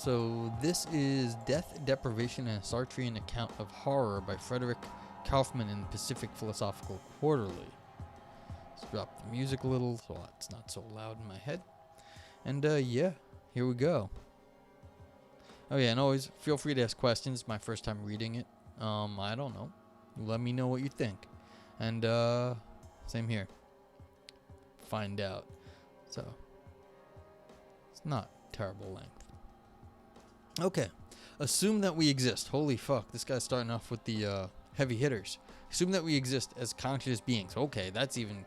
So this is Death, Deprivation, and a Sartrean Account of Horror by Frederik, Kaufman in Pacific Philosophical Quarterly. Let's drop the music a little so it's not so loud in my head. And yeah, here we go. Oh yeah, and always feel free to ask questions. My first time reading it. I don't know. Let me know what you think. And same here. Find out. So it's not terrible length. Okay. Assume that we exist. Holy fuck, this guy's starting off with the heavy hitters. Assume that we exist as conscious beings. Okay, that's even...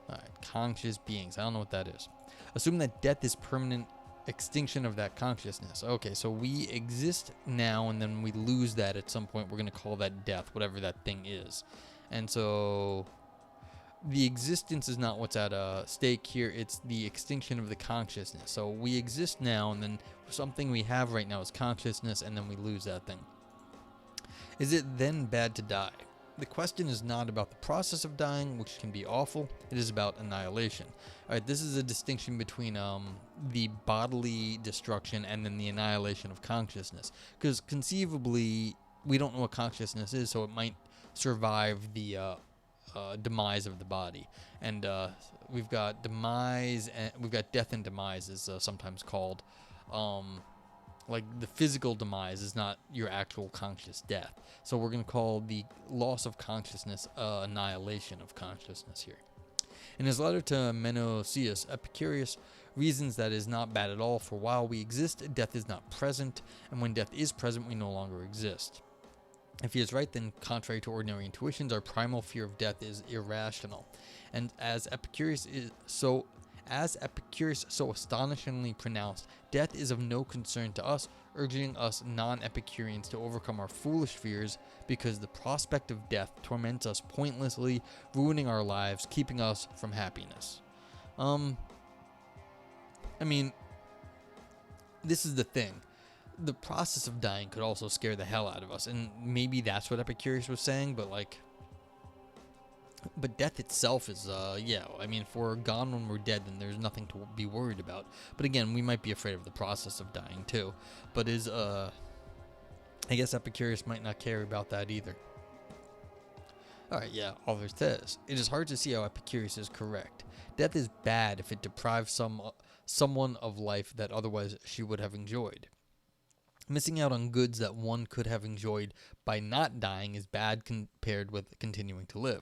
Alright, conscious beings. I don't know what that is. Assume that death is permanent extinction of that consciousness. Okay, so we exist now and then we lose that at some point. We're going to call that death, whatever that thing is. And so the existence is not what's at stake here. It's the extinction of the consciousness. So we exist now, and then something we have right now is consciousness, and then we lose that thing. Is it then bad to die? The question is not about the process of dying, which can be awful. It is about annihilation. All right, this is a distinction between the bodily destruction and then the annihilation of consciousness. Because conceivably, we don't know what consciousness is, so it might survive the demise of the body. And we've got demise, and we've got death and demise is sometimes called. Like the physical demise is not your actual conscious death. So we're going to call the loss of consciousness annihilation of consciousness here. In his letter to Menocius, Epicurus reasons that it is not bad at all, for while we exist, death is not present, and when death is present, we no longer exist. If he is right, then contrary to ordinary intuitions, our primal fear of death is irrational. And as Epicurus so astonishingly pronounced, death is of no concern to us, urging us non-Epicureans to overcome our foolish fears, because the prospect of death torments us pointlessly, ruining our lives, keeping us from happiness. I mean, this is the thing. The process of dying could also scare the hell out of us, and maybe that's what Epicurus was saying, but death itself is, yeah, I mean, if we're gone when we're dead, then there's nothing to be worried about. But again, we might be afraid of the process of dying too. But I guess Epicurus might not care about that either. Alright, yeah, author says, it is hard to see how Epicurus is correct. Death is bad if it deprives someone of life that otherwise she would have enjoyed. Missing out on goods that one could have enjoyed by not dying is bad compared with continuing to live.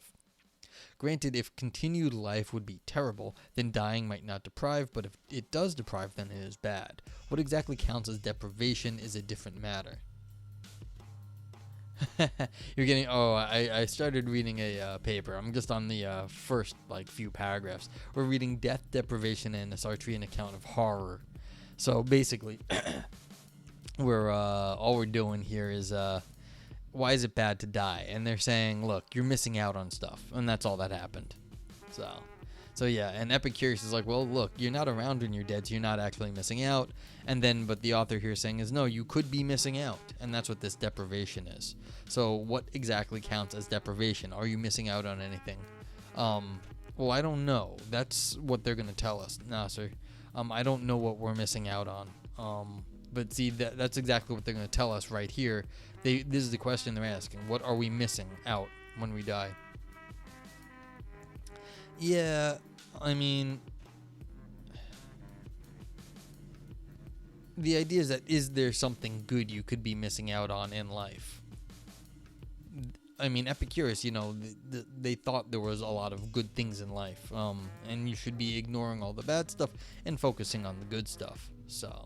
Granted, if continued life would be terrible, then dying might not deprive, but if it does deprive, then it is bad. What exactly counts as deprivation is a different matter. You're getting... Oh, I started reading a paper. I'm just on the first, few paragraphs. We're reading Death, Deprivation, and a Sartrean Account of Horror. So, basically... all we're doing here is why is it bad to die? And they're saying, look, you're missing out on stuff, and that's all that happened. So yeah, and Epicurus is like, well, look, you're not around when you're dead, so you're not actually missing out. And then, but the author here is saying is, no, you could be missing out, and that's what this deprivation is. So what exactly counts as deprivation? Are you missing out on anything? Well, I don't know. That's what they're gonna tell us, Nasser. I don't know what we're missing out on. But see, that's exactly what they're going to tell us right here. This is the question they're asking. What are we missing out when we die? Yeah, I mean... The idea is that, is there something good you could be missing out on in life? I mean, Epicurus, they thought there was a lot of good things in life. And you should be ignoring all the bad stuff and focusing on the good stuff. So...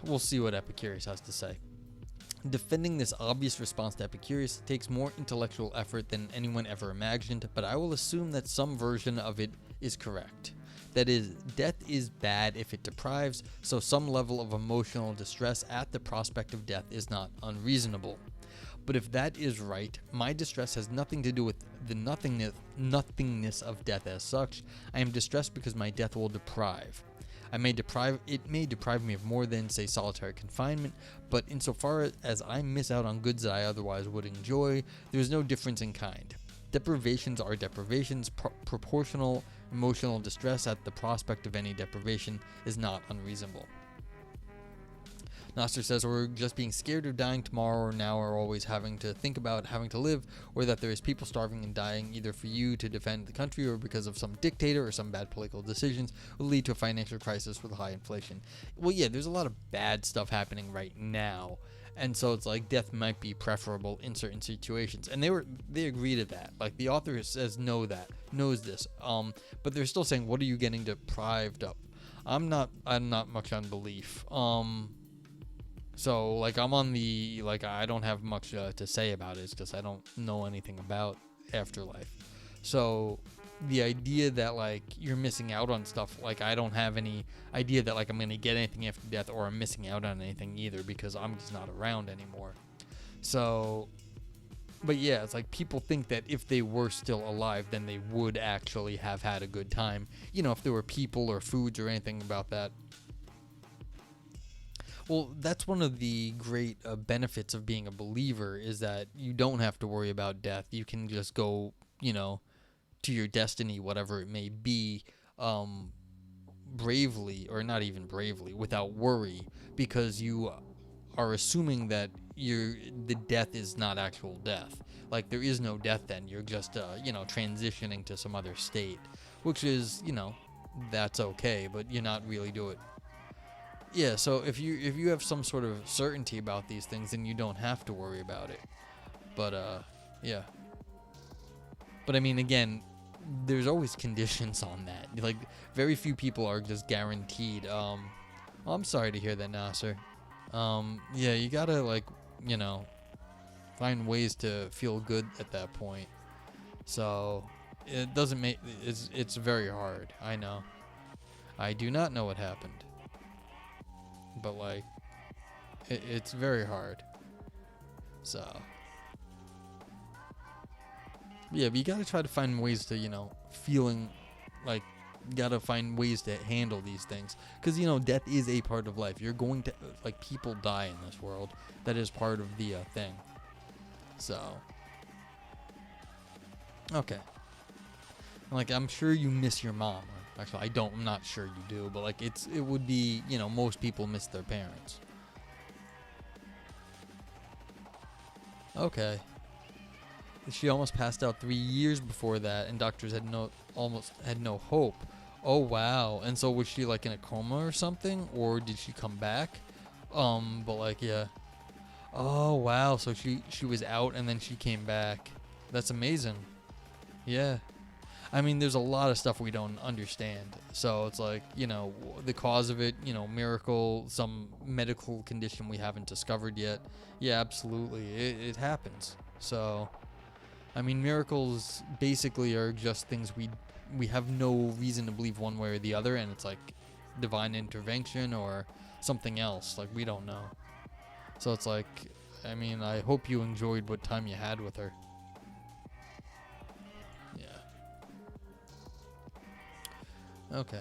we'll see what Epicurus has to say. Defending this obvious response to Epicurus takes more intellectual effort than anyone ever imagined, but I will assume that some version of it is correct. That is, death is bad if it deprives, so some level of emotional distress at the prospect of death is not unreasonable. But if that is right, my distress has nothing to do with the nothingness of death as such. I am distressed because my death will deprive. It may deprive me of more than, say, solitary confinement, but insofar as I miss out on goods that I otherwise would enjoy, there is no difference in kind. Deprivations are deprivations, proportional Emotional distress at the prospect of any deprivation is not unreasonable. Nasser says, we're just being scared of dying tomorrow or now, or always having to think about having to live, or that there is people starving and dying either for you to defend the country or because of some dictator or some bad political decisions will lead to a financial crisis with high inflation. Well, yeah, there's a lot of bad stuff happening right now, and so it's like death might be preferable in certain situations, and they agree to that. Like the author says knows this, but they're still saying, what are you getting deprived of? I'm not much on belief. So, like, I'm on the, like, I don't have much to say about it. It's just I don't know anything about afterlife. So, the idea that, like, you're missing out on stuff, like, I don't have any idea that, like, I'm going to get anything after death or I'm missing out on anything either because I'm just not around anymore. So, but yeah, it's like people think that if they were still alive, then they would actually have had a good time. You know, if there were people or foods or anything about that. Well, that's one of the great benefits of being a believer is that you don't have to worry about death. You can just go, you know, to your destiny, whatever it may be, bravely, or not even bravely, without worry, because you are assuming that the death is not actual death. Like, there is no death then. You're just, you know, transitioning to some other state, which is, you know, that's okay, but you're not really doing it. Yeah, so if you have some sort of certainty about these things, then you don't have to worry about it. But yeah. But I mean, again, there's always conditions on that. Like, very few people are just guaranteed. Well, I'm sorry to hear that, Nasser. Yeah, you gotta, like, you know, find ways to feel good at that point. So it doesn't make it's very hard. I know. I do not know what happened. But, like, it's very hard. So, yeah, but you gotta try to find ways to, you know, feeling like, you gotta find ways to handle these things. Because, you know, death is a part of life. You're going to, like, people die in this world. That is part of the thing. So, okay. Like, I'm sure you miss your mom. Actually, I'm not sure you do, but, like, it would be, you know, most people miss their parents. Okay. She almost passed out 3 years before that, and doctors almost had no hope. Oh, wow. And so was she, like, in a coma or something? Or did she come back? But, like, yeah. Oh, wow. So she was out and then she came back. That's amazing. Yeah. I mean, there's a lot of stuff we don't understand. So it's like, you know, the cause of it, you know, miracle, some medical condition we haven't discovered yet. Yeah, absolutely. It happens. So, I mean, miracles basically are just things we have no reason to believe one way or the other. And it's like divine intervention or something else. Like, we don't know. So it's like, I mean, I hope you enjoyed what time you had with her. Okay.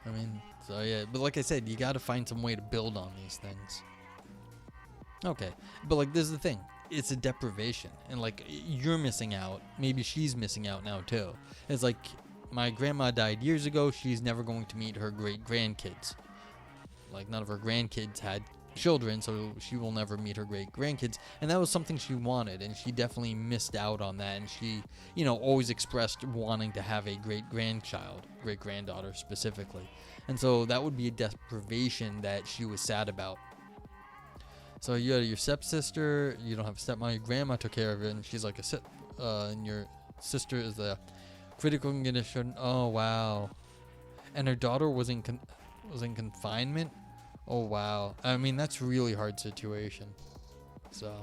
I mean, so yeah, but like I said, you gotta find some way to build on these things. Okay. But, like, this is the thing. It's a deprivation. And, like, you're missing out. Maybe she's missing out now, too. It's like, my grandma died years ago. She's never going to meet her great-grandkids. Like, none of her grandkids had children, so she will never meet her great-grandkids. And that was something she wanted, and she definitely missed out on that. And she, you know, always expressed wanting to have a great-grandchild, great-granddaughter specifically. And so that would be a deprivation that she was sad about. So you had your stepsister, you don't have a stepmom, your grandma took care of it, and she's like and your sister is a critical condition. Oh, wow. And her daughter was in confinement. Oh, wow. I mean, that's a really hard situation. So,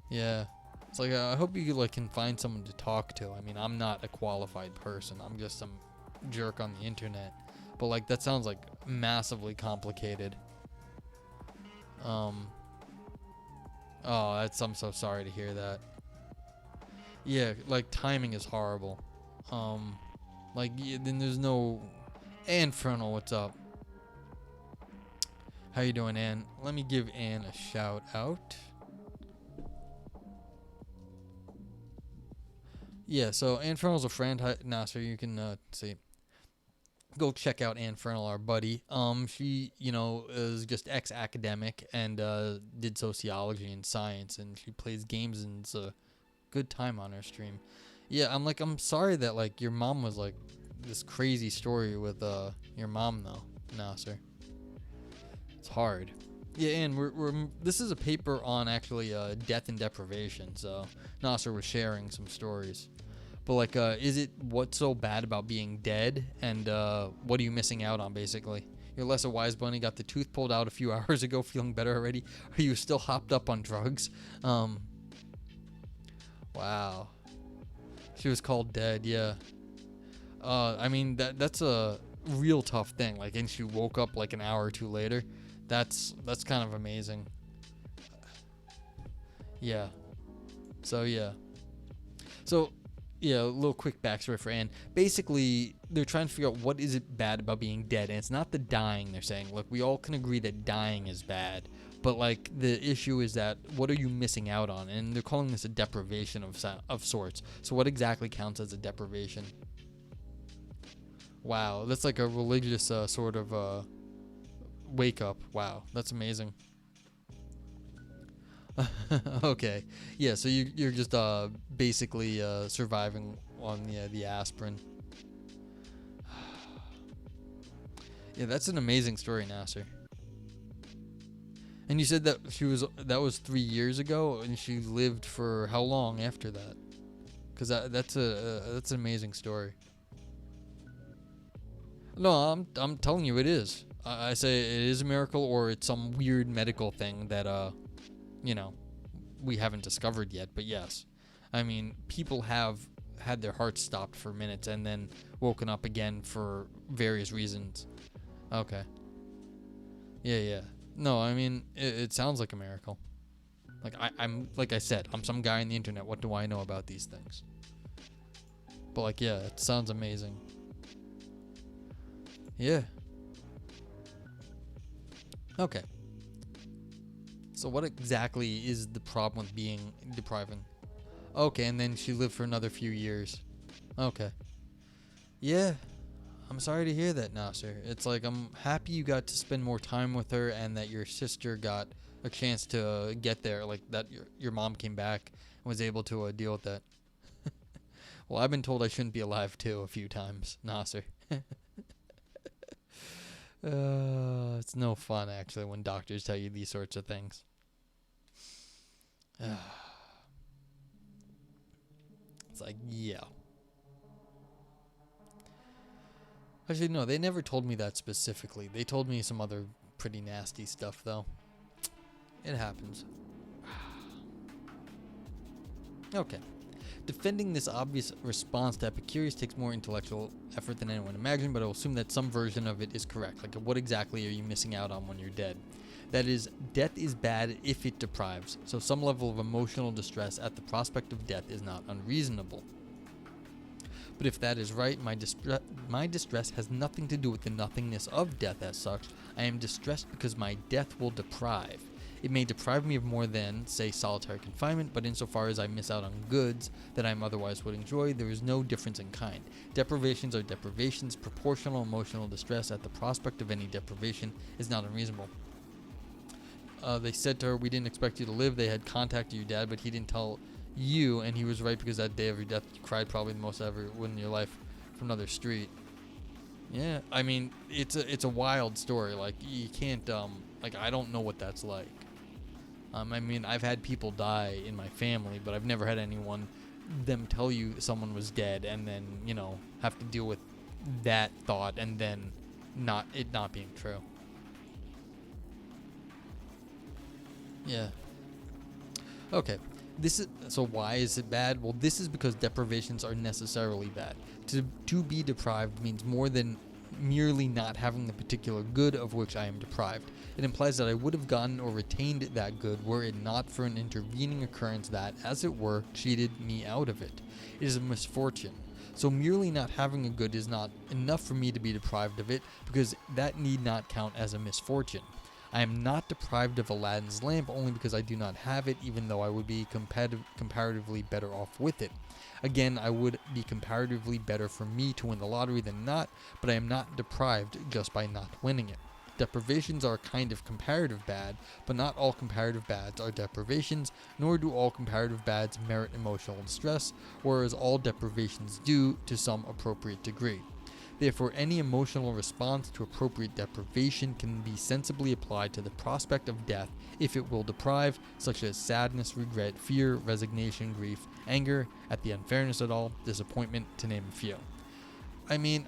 yeah. It's like, I hope you, like, can find someone to talk to. I mean, I'm not a qualified person. I'm just some jerk on the internet. But, like, that sounds, like, massively complicated. Oh, I'm so sorry to hear that. Yeah, like, timing is horrible. Like, then there's no... Ann Fernal, what's up? How you doing, Ann? Let me give Ann a shout out. Yeah, so Infernal's a friend. Nasser, you can see. Go check out Infernal, our buddy. She, is just ex-academic and did sociology and science, and she plays games, and it's a good time on her stream. Yeah, I'm sorry that like your mom was like this crazy story with your mom though, Nasser. It's hard. Yeah, and this is a paper on actually death and deprivation. So Nasser was sharing some stories. But like, is it what's so bad about being dead, and what are you missing out on, basically? You're less a wise bunny, got the tooth pulled out a few hours ago, feeling better already. Are you still hopped up on drugs? Wow. She was called dead, yeah. I mean, that's a real tough thing. Like, and she woke up like an hour or two later. That's kind of amazing. Yeah. So, yeah. So, yeah, a little quick backstory for Anne. Basically, they're trying to figure out what is it bad about being dead, and it's not the dying. They're saying, look, we all can agree that dying is bad, but like the issue is that what are you missing out on? And they're calling this a deprivation of sorts. So what exactly counts as a deprivation? Wow, that's like a religious sort of wake up. Wow, that's amazing. Okay, yeah. So you're just basically surviving on the aspirin. Yeah, that's an amazing story, Nasser. And you said that that was 3 years ago, and she lived for how long after that? Because that's an amazing story. No, I'm telling you, it is. I say it is a miracle, or it's some weird medical thing that we haven't discovered yet. But yes, I mean, people have had their hearts stopped for minutes and then woken up again for various reasons. Okay. Yeah. No, I mean, it sounds like a miracle. Like I'm like I said, I'm some guy on the internet. What do I know about these things? But like, yeah, it sounds amazing. Yeah. Okay. So what exactly is the problem with being depriving? Okay, and then she lived for another few years. Okay. Yeah. I'm sorry to hear that, Nasser. It's like I'm happy you got to spend more time with her and that your sister got a chance to get there, like that your mom came back and was able to deal with that. Well, I've been told I shouldn't be alive too a few times, Nasser. It's no fun actually when doctors tell you these sorts of things. It's like, yeah. Actually, no, they never told me that specifically. They told me some other pretty nasty stuff, though. It happens. Okay. Defending this obvious response to Epicurus takes more intellectual effort than anyone imagined, but I will assume that some version of it is correct. Like, what exactly are you missing out on when you're dead? That is, death is bad if it deprives, so some level of emotional distress at the prospect of death is not unreasonable. But if that is right, my distress has nothing to do with the nothingness of death as such. I am distressed because my death will deprive. It may deprive me of more than, say, solitary confinement, but insofar as I miss out on goods that I otherwise would enjoy, there is no difference in kind. Deprivations are deprivations. Proportional emotional distress at the prospect of any deprivation is not unreasonable. They said to her, we didn't expect you to live. They had contacted your dad, but he didn't tell you, and he was right, because that day of your death, you cried probably the most ever in your life from another street. Yeah, I mean, it's a wild story. Like, you can't, like, I don't know what that's like. I mean, I've had people die in my family, but I've never had them tell you someone was dead and then, have to deal with that thought and then not being true. Yeah. Okay. So why is it bad? Well, this is because deprivations are necessarily bad. To be deprived means more than merely not having the particular good of which I am deprived. It implies that I would have gotten or retained that good were it not for an intervening occurrence that, as it were, cheated me out of it. It is a misfortune. So merely not having a good is not enough for me to be deprived of it, because that need not count as a misfortune. I am not deprived of Aladdin's lamp only because I do not have it, even though I would be comparatively better off with it. Again, I would be comparatively better for me to win the lottery than not, but I am not deprived just by not winning it. Deprivations are a kind of comparative bad, but not all comparative bads are deprivations, nor do all comparative bads merit emotional distress, whereas all deprivations do to some appropriate degree. Therefore, any emotional response to appropriate deprivation can be sensibly applied to the prospect of death if it will deprive, such as sadness, regret, fear, resignation, grief, anger at the unfairness of it all, disappointment, to name a few. I mean,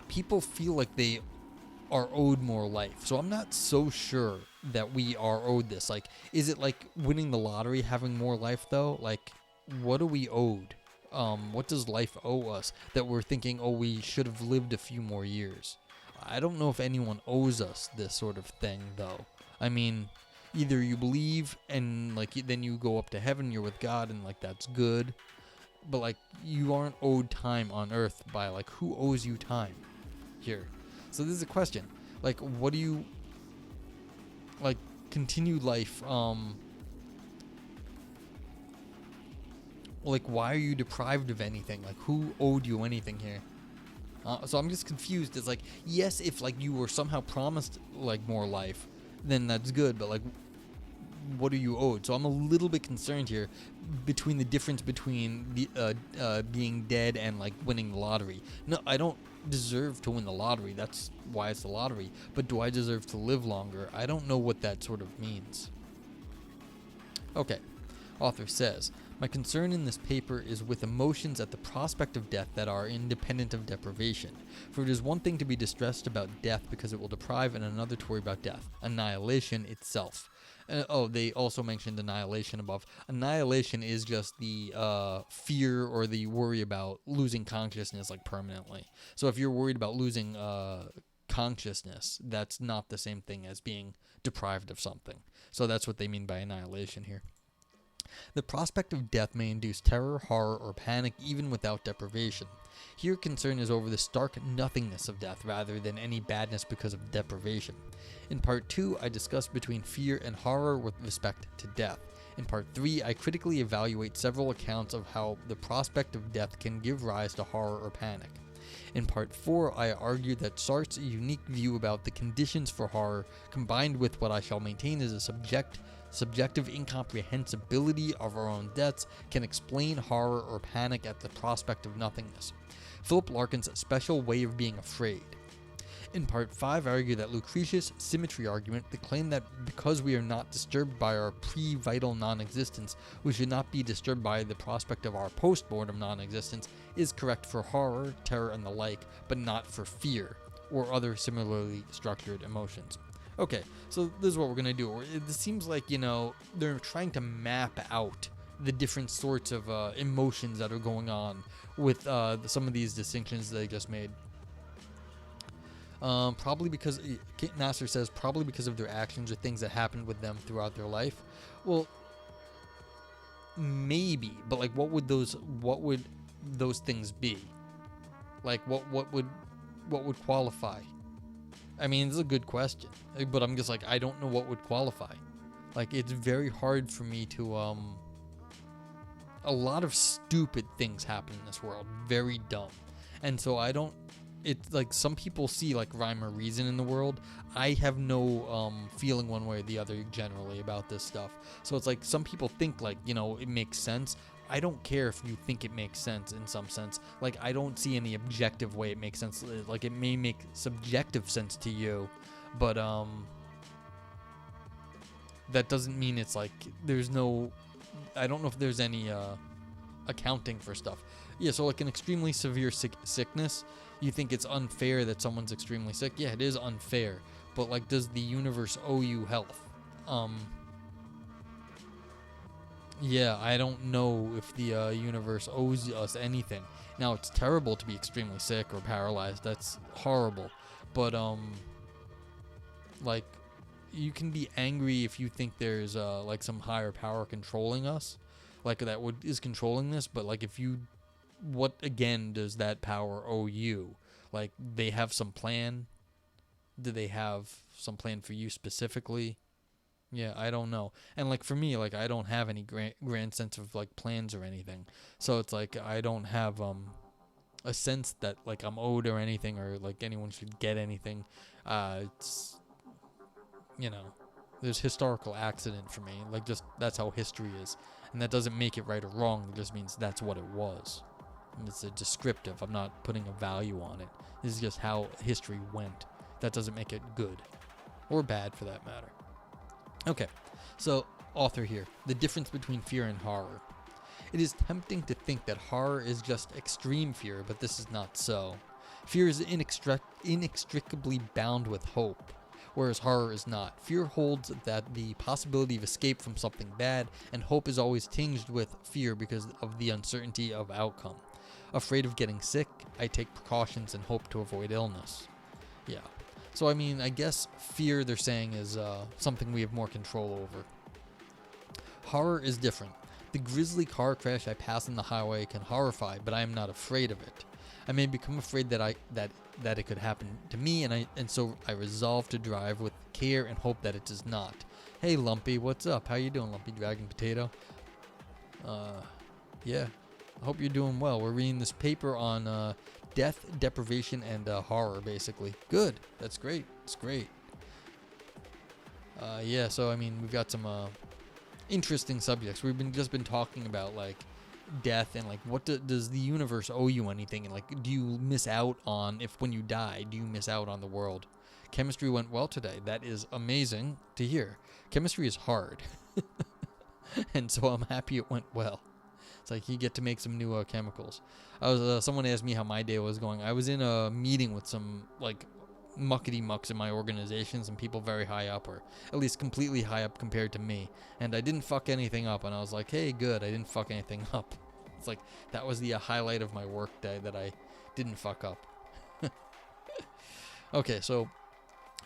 people feel like they are owed more life, so I'm not so sure that we are owed this. Like, is it like winning the lottery having more life though? Like, what are we owed? What does life owe us that we're thinking, oh, we should have lived a few more years? I don't know if anyone owes us this sort of thing, though. I mean, either you believe and, like, then you go up to heaven, you're with God, and, like, that's good. But, like, you aren't owed time on Earth by, like, who owes you time here? So this is a question. Like, what do you, like, continued life, like, why are you deprived of anything? Like, who owed you anything here? So I'm just confused. It's like, yes, if, like, you were somehow promised, like, more life, then that's good, but, like, what are you owed? So I'm a little bit concerned here between the difference between the being dead and, like, winning the lottery. No, I don't deserve to win the lottery. That's why it's the lottery. But do I deserve to live longer? I don't know what that sort of means. Okay. Author says, my concern in this paper is with emotions at the prospect of death that are independent of deprivation. For it is one thing to be distressed about death because it will deprive, and another to worry about death, annihilation itself. They also mentioned annihilation above. Annihilation is just the fear or the worry about losing consciousness, like, permanently. So if you're worried about losing consciousness, that's not the same thing as being deprived of something. So that's what they mean by annihilation here. The prospect of death may induce terror, horror, or panic even without deprivation. Here concern is over the stark nothingness of death rather than any badness because of deprivation. In Part 2, I discuss between fear and horror with respect to death. In Part 3, I critically evaluate several accounts of how the prospect of death can give rise to horror or panic. In Part 4, I argue that Sartre's unique view about the conditions for horror, combined with what I shall maintain is a subjective incomprehensibility of our own deaths, can explain horror or panic at the prospect of nothingness. Philip Larkin's special way of being afraid. In Part 5, I argue that Lucretius' symmetry argument, the claim that because we are not disturbed by our pre-vital non-existence, we should not be disturbed by the prospect of our post-mortem non-existence, is correct for horror, terror, and the like, but not for fear, or other similarly structured emotions. Okay, so this is what we're going to do. It seems like, they're trying to map out the different sorts of emotions that are going on with some of these distinctions they just made. Probably because, Nasser says, probably because of their actions or things that happened with them throughout their life. Well, maybe, but, like, what would those things be? Like, what would qualify? I mean, this is a good question, but I'm just like, I don't know what would qualify. Like, it's very hard for me to, a lot of stupid things happen in this world, very dumb. And so it's like some people see, like, rhyme or reason in the world. I have no feeling one way or the other generally about this stuff. So it's like some people think, like, it makes sense. I don't care if you think it makes sense in some sense. Like, I don't see any objective way it makes sense. Like, it may make subjective sense to you, but that doesn't mean it's like there's no, I don't know if there's any accounting for stuff. Yeah, so like an extremely severe sickness, you think it's unfair that someone's extremely sick. Yeah, it is unfair, but, like, does the universe owe you health? Yeah, I don't know if the universe owes us anything. Now, it's terrible to be extremely sick or paralyzed. That's horrible. But, like, you can be angry if you think there's, like, some higher power controlling us. Like, that is controlling this. But, like, what, again, does that power owe you? Like, they have some plan. Do they have some plan for you specifically? Yeah, I don't know. And like for me, like I don't have any grand sense of like plans or anything. So it's like I don't have a sense that like I'm owed or anything, or like anyone should get anything. It's, you know, there's historical accident for me. Like, just that's how history is, and that doesn't make it right or wrong. It just means that's what it was. And it's a descriptive. I'm not putting a value on it. This is just how history went. That doesn't make it good or bad for that matter. Okay, so author here: the difference between fear and horror. It is tempting to think that horror is just extreme fear, but this is not so. Fear is inextricably bound with hope, whereas horror is not. Fear holds that the possibility of escape from something bad, and hope is always tinged with fear because of the uncertainty of outcome. Afraid of getting sick, I take precautions and hope to avoid illness. Yeah. So, I mean, I guess fear, they're saying, is something we have more control over. Horror is different. The grisly car crash I pass on the highway can horrify, but I am not afraid of it. I may become afraid that it could happen to me, and so I resolve to drive with care and hope that it does not. Hey, Lumpy, what's up? How you doing, Lumpy Dragon Potato? Yeah, I hope you're doing well. We're reading this paper on death, deprivation, and horror, basically. Good. That's great. It's great. Yeah, so, I mean, we've got some interesting subjects. We've just been talking about, like, death and, like, what does the universe owe you anything? And, like, do you miss out on, if when you die, do you miss out on the world? Chemistry went well today. That is amazing to hear. Chemistry is hard. And so I'm happy it went well. It's like you get to make some new chemicals. Someone asked me how my day was going. I was in a meeting with some, like, muckety mucks in my organization, some people very high up, or at least completely high up compared to me, and I didn't fuck anything up, and I was like, hey, good, I didn't fuck anything up. It's like that was the highlight of my work day, that I didn't fuck up. Okay, so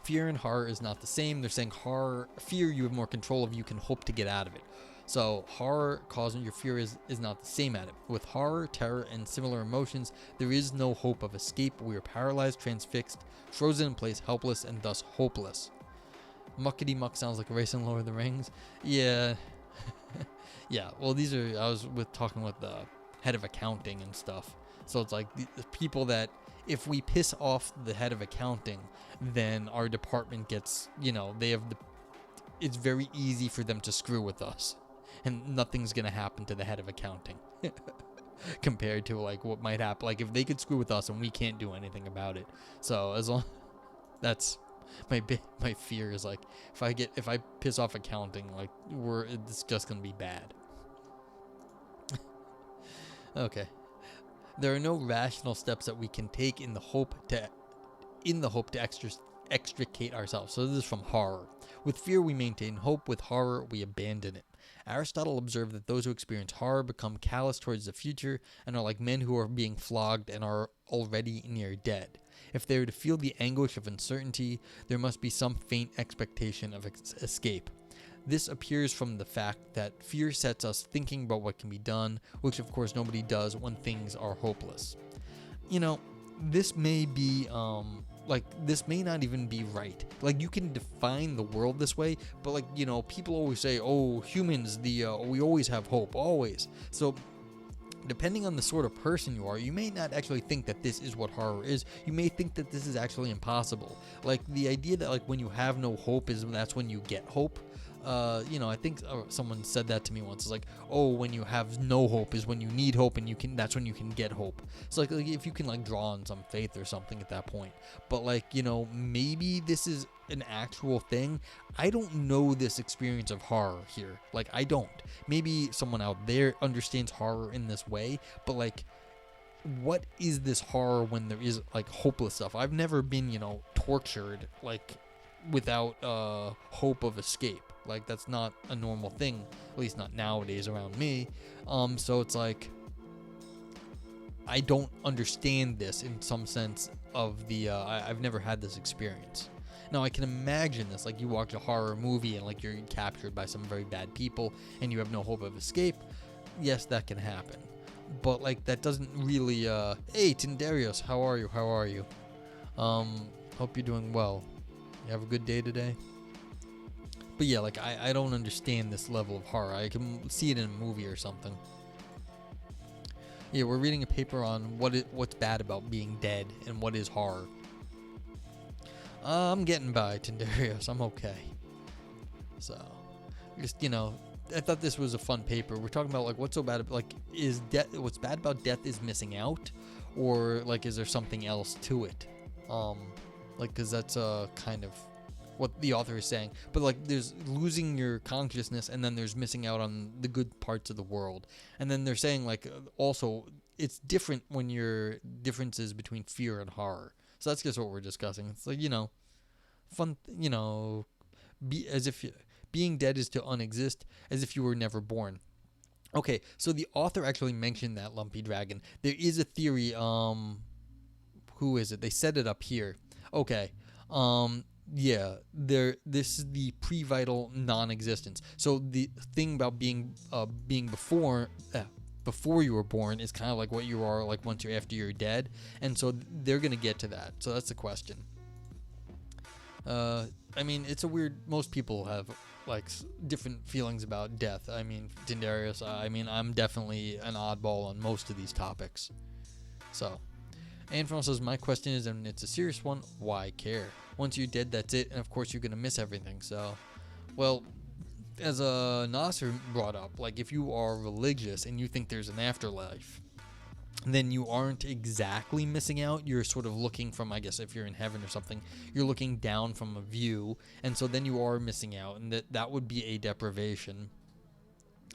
fear and horror is not the same. They're saying fear you have more control of, you can hope to get out of it. So horror causing your fear is not the same at it. With horror, terror, and similar emotions, there is no hope of escape. We are paralyzed, transfixed, frozen in place, helpless, and thus hopeless. Muckety muck sounds like a race in Lord of the Rings. Yeah. Yeah, well, I was talking with the head of accounting and stuff. So it's like the people that, if we piss off the head of accounting, then our department gets, it's very easy for them to screw with us. And nothing's going to happen to the head of accounting compared to, like, what might happen. Like, if they could screw with us and we can't do anything about it. So, as long, that's my fear is, like, if I piss off accounting, like, it's just going to be bad. Okay. There are no rational steps that we can take in the hope to extricate ourselves. So this is from horror. With fear, we maintain hope. With horror, we abandon it. Aristotle observed that those who experience horror become callous towards the future and are like men who are being flogged and are already near dead. If they are to feel the anguish of uncertainty, there must be some faint expectation of escape. This appears from the fact that fear sets us thinking about what can be done, which of course nobody does when things are hopeless. This may be this may not even be right. Like, you can define the world this way, but, like, people always say, oh, humans, we always have hope, always. So depending on the sort of person you are, you may not actually think that this is what horror is. You may think that this is actually impossible. Like, the idea that, like, when you have no hope that's when you get hope. I think someone said that to me once. It's like, oh, when you have no hope is when you need hope, and that's when you can get hope. So, like if you can, like, draw on some faith or something at that point. But, like, maybe this is an actual thing. I don't know this experience of horror here. Like, I don't. Maybe someone out there understands horror in this way, but, like, what is this horror when there is, like, hopeless stuff? I've never been, tortured, like, without hope of escape. Like, that's not a normal thing, at least not nowadays around me. So it's like, I don't understand this in some sense of the, I've never had this experience. Now, I can imagine this, like, you watch a horror movie and, like, you're captured by some very bad people and you have no hope of escape. Yes, that can happen. But, like, that doesn't really, hey, Tindarius, how are you? Hope you're doing well. You have a good day today? But yeah, like, I don't understand this level of horror. I can see it in a movie or something. Yeah, we're reading a paper on what's bad about being dead and what is horror. I'm getting by, Tindarius. I'm okay. So, just, I thought this was a fun paper. We're talking about, like, what's so bad, like, is death, what's bad about death is missing out? Or, like, is there something else to it? Like, because that's kind of what the author is saying. But, like, there's losing your consciousness, and then there's missing out on the good parts of the world. And then they're saying, like, also, it's different when your differences between fear and horror. So that's just what we're discussing. It's like, fun, be as if being dead is to unexist, as if you were never born. Okay, so the author actually mentioned that Lumpy Dragon. There is a theory, who is it? They set it up here. Okay, yeah, this is the pre-vital non-existence. So the thing about being before you were born is kind of like what you are like once you're after you're dead, and so they're gonna get to that. So that's the question. I mean, it's a weird. Most people have like different feelings about death. I mean, Tindarius. I mean, I'm definitely an oddball on most of these topics. So, Anfron says, my question is, and it's a serious one, why care? Once you're dead, that's it, and of course you're gonna miss everything. So, well, as Nasser brought up, like if you are religious and you think there's an afterlife, then you aren't exactly missing out. You're sort of looking from, I guess, if you're in heaven or something, you're looking down from a view, and so then you are missing out, and that would be a deprivation.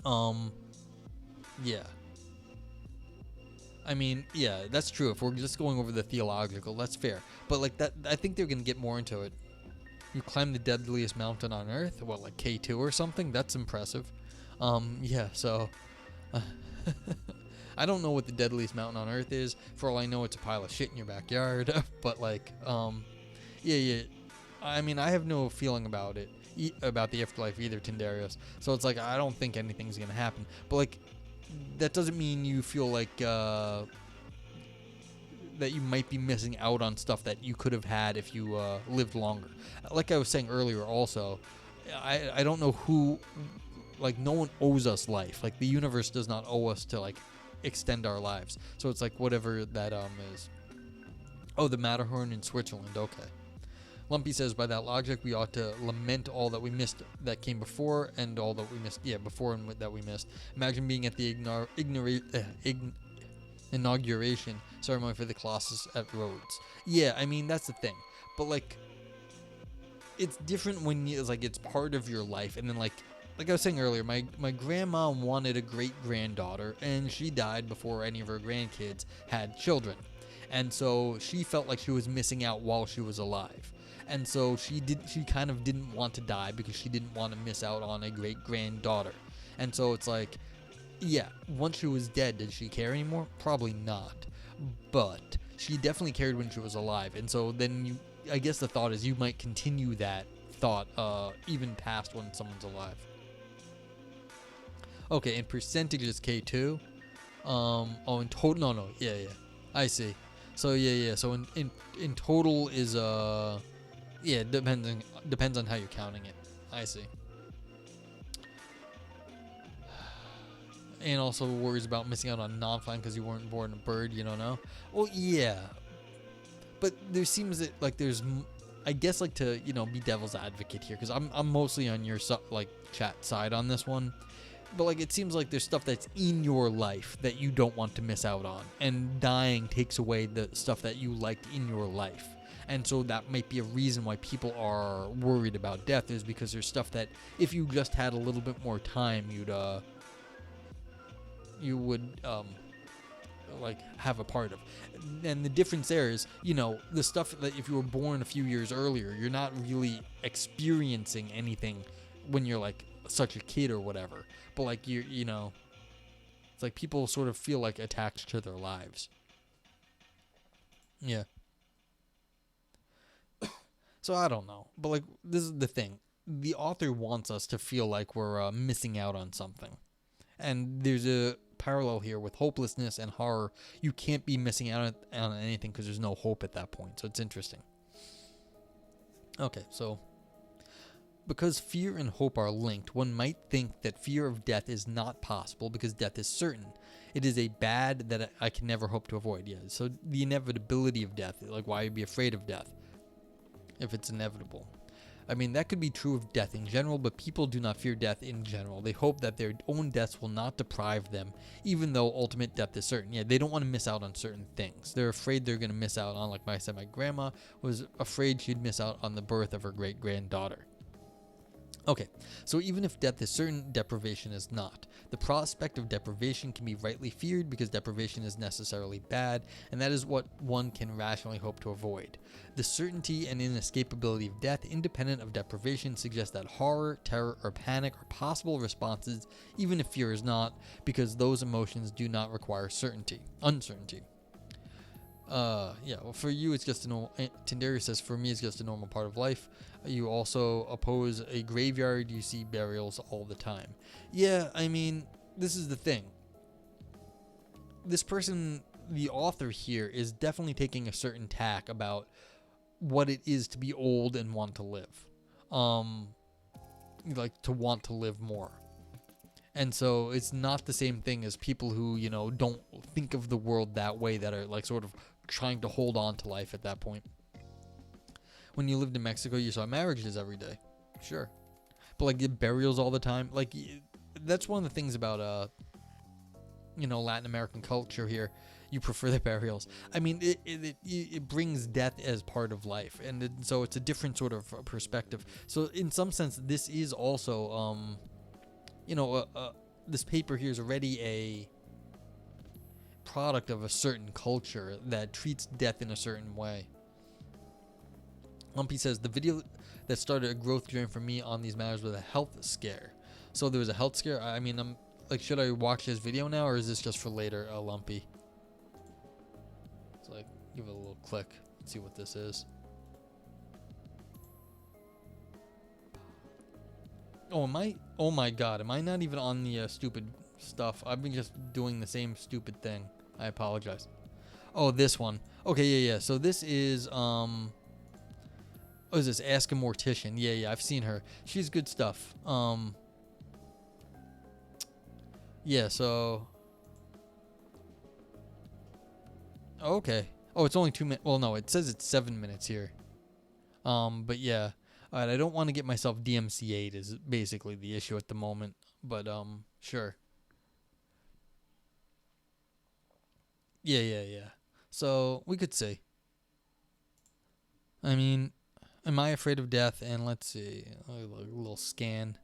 Yeah. I mean, yeah, that's true. If we're just going over the theological, that's fair. But like that, I think they're gonna get more into it. You climb the deadliest mountain on Earth, what, like K2 or something? That's impressive. Yeah. So. I don't know what the deadliest mountain on Earth is. For all I know, it's a pile of shit in your backyard. But like, yeah. I mean, I have no feeling about it, about the afterlife either, Tindarius. So it's like I don't think anything's gonna happen. But like, that doesn't mean you feel like that you might be missing out on stuff that you could have had if you lived longer. Like I was saying earlier, also, I don't know who. Like, no one owes us life. Like, the universe does not owe us to like extend our lives. So it's like whatever that is. Oh, the Matterhorn in Switzerland. Okay. Lumpy says, by that logic, we ought to lament all that we missed that came before and all that we missed. Yeah, before and that we missed. Imagine being at the inauguration ceremony for the Colossus at Rhodes. Yeah, I mean, that's the thing. But like, it's different when it's like it's part of your life, and then like I was saying earlier, my grandma wanted a great-granddaughter, and she died before any of her grandkids had children. And so she felt like she was missing out while she was alive. And so she kind of didn't want to die because she didn't want to miss out on a great-granddaughter. And so it's like, yeah, once she was dead, did she care anymore? Probably not. But she definitely cared when she was alive. And so then I guess the thought is you might continue that thought even past when someone's alive. Okay, in percentages, K2. In total, no, yeah, I see. So yeah. So in total is yeah, depends on how you're counting it. I see. And also worries about missing out on non-flying because you weren't born a bird. You don't know. Well, yeah, but there seems like there's, I guess, like to be devil's advocate here because I'm mostly on your like chat side on this one. But like it seems like there's stuff that's in your life that you don't want to miss out on, and dying takes away the stuff that you liked in your life. And so that might be a reason why people are worried about death, is because there's stuff that if you just had a little bit more time, you would like have a part of. And the difference there is, the stuff that if you were born a few years earlier, you're not really experiencing anything when you're like such a kid or whatever. But like it's like people sort of feel like attached to their lives. Yeah. So I don't know, but like this is the thing: the author wants us to feel like we're missing out on something, and there's a parallel here with hopelessness and horror. You can't be missing out on anything because there's no hope at that point. So it's interesting. Okay, so because fear and hope are linked, one might think that fear of death is not possible because death is certain. It is a bad that I can never hope to avoid. Yeah, so the inevitability of death, like why be afraid of death if it's inevitable? I mean, that could be true of death in general, but people do not fear death in general. They hope that their own deaths will not deprive them, even though ultimate death is certain. Yeah, they don't want to miss out on certain things. They're afraid they're going to miss out on, like I said, my grandma was afraid she'd miss out on the birth of her great-granddaughter. Okay, so even if death is certain, deprivation is not. The prospect of deprivation can be rightly feared because deprivation is necessarily bad, and that is what one can rationally hope to avoid. The certainty and inescapability of death, independent of deprivation, suggests that horror, terror, or panic are possible responses, even if fear is not, because those emotions do not require uncertainty. Yeah, well, for you it's just a normal. Tindari says, for me it's just a normal part of life. You also oppose a graveyard. You see burials all the time. Yeah, I mean, this is the thing. This person, the author here, is definitely taking a certain tack about what it is to be old and want to live. Like to want to live more. And so it's not the same thing as people who, don't think of the world that way, that are like sort of trying to hold on to life at that point. When you lived in Mexico, you saw marriages every day. Sure. But like the burials all the time. Like that's one of the things about, Latin American culture here. You prefer the burials. I mean, it brings death as part of life. And so it's a different sort of perspective. So in some sense, this is also, this paper here is already a product of a certain culture that treats death in a certain way. Lumpy says, the video that started a growth journey for me on these matters was a health scare. So there was a health scare. I mean, I'm like, should I watch this video now, or is this just for later, Lumpy? So like, give it a little click and see what this is. Oh, oh my god, am I not even on the stupid stuff? I've been just doing the same stupid thing. I apologize. Oh, this one. Okay, yeah. So this is, what is this? Ask a Mortician. Yeah, I've seen her. She's good stuff. Yeah, so. Okay. Oh, it's only 2 minutes. Well, no, it says it's 7 minutes here. But yeah. Alright, I don't want to get myself DMCA'd is basically the issue at the moment. But, sure. Yeah. So, we could see. I mean, am I afraid of death? And let's see. A little scan.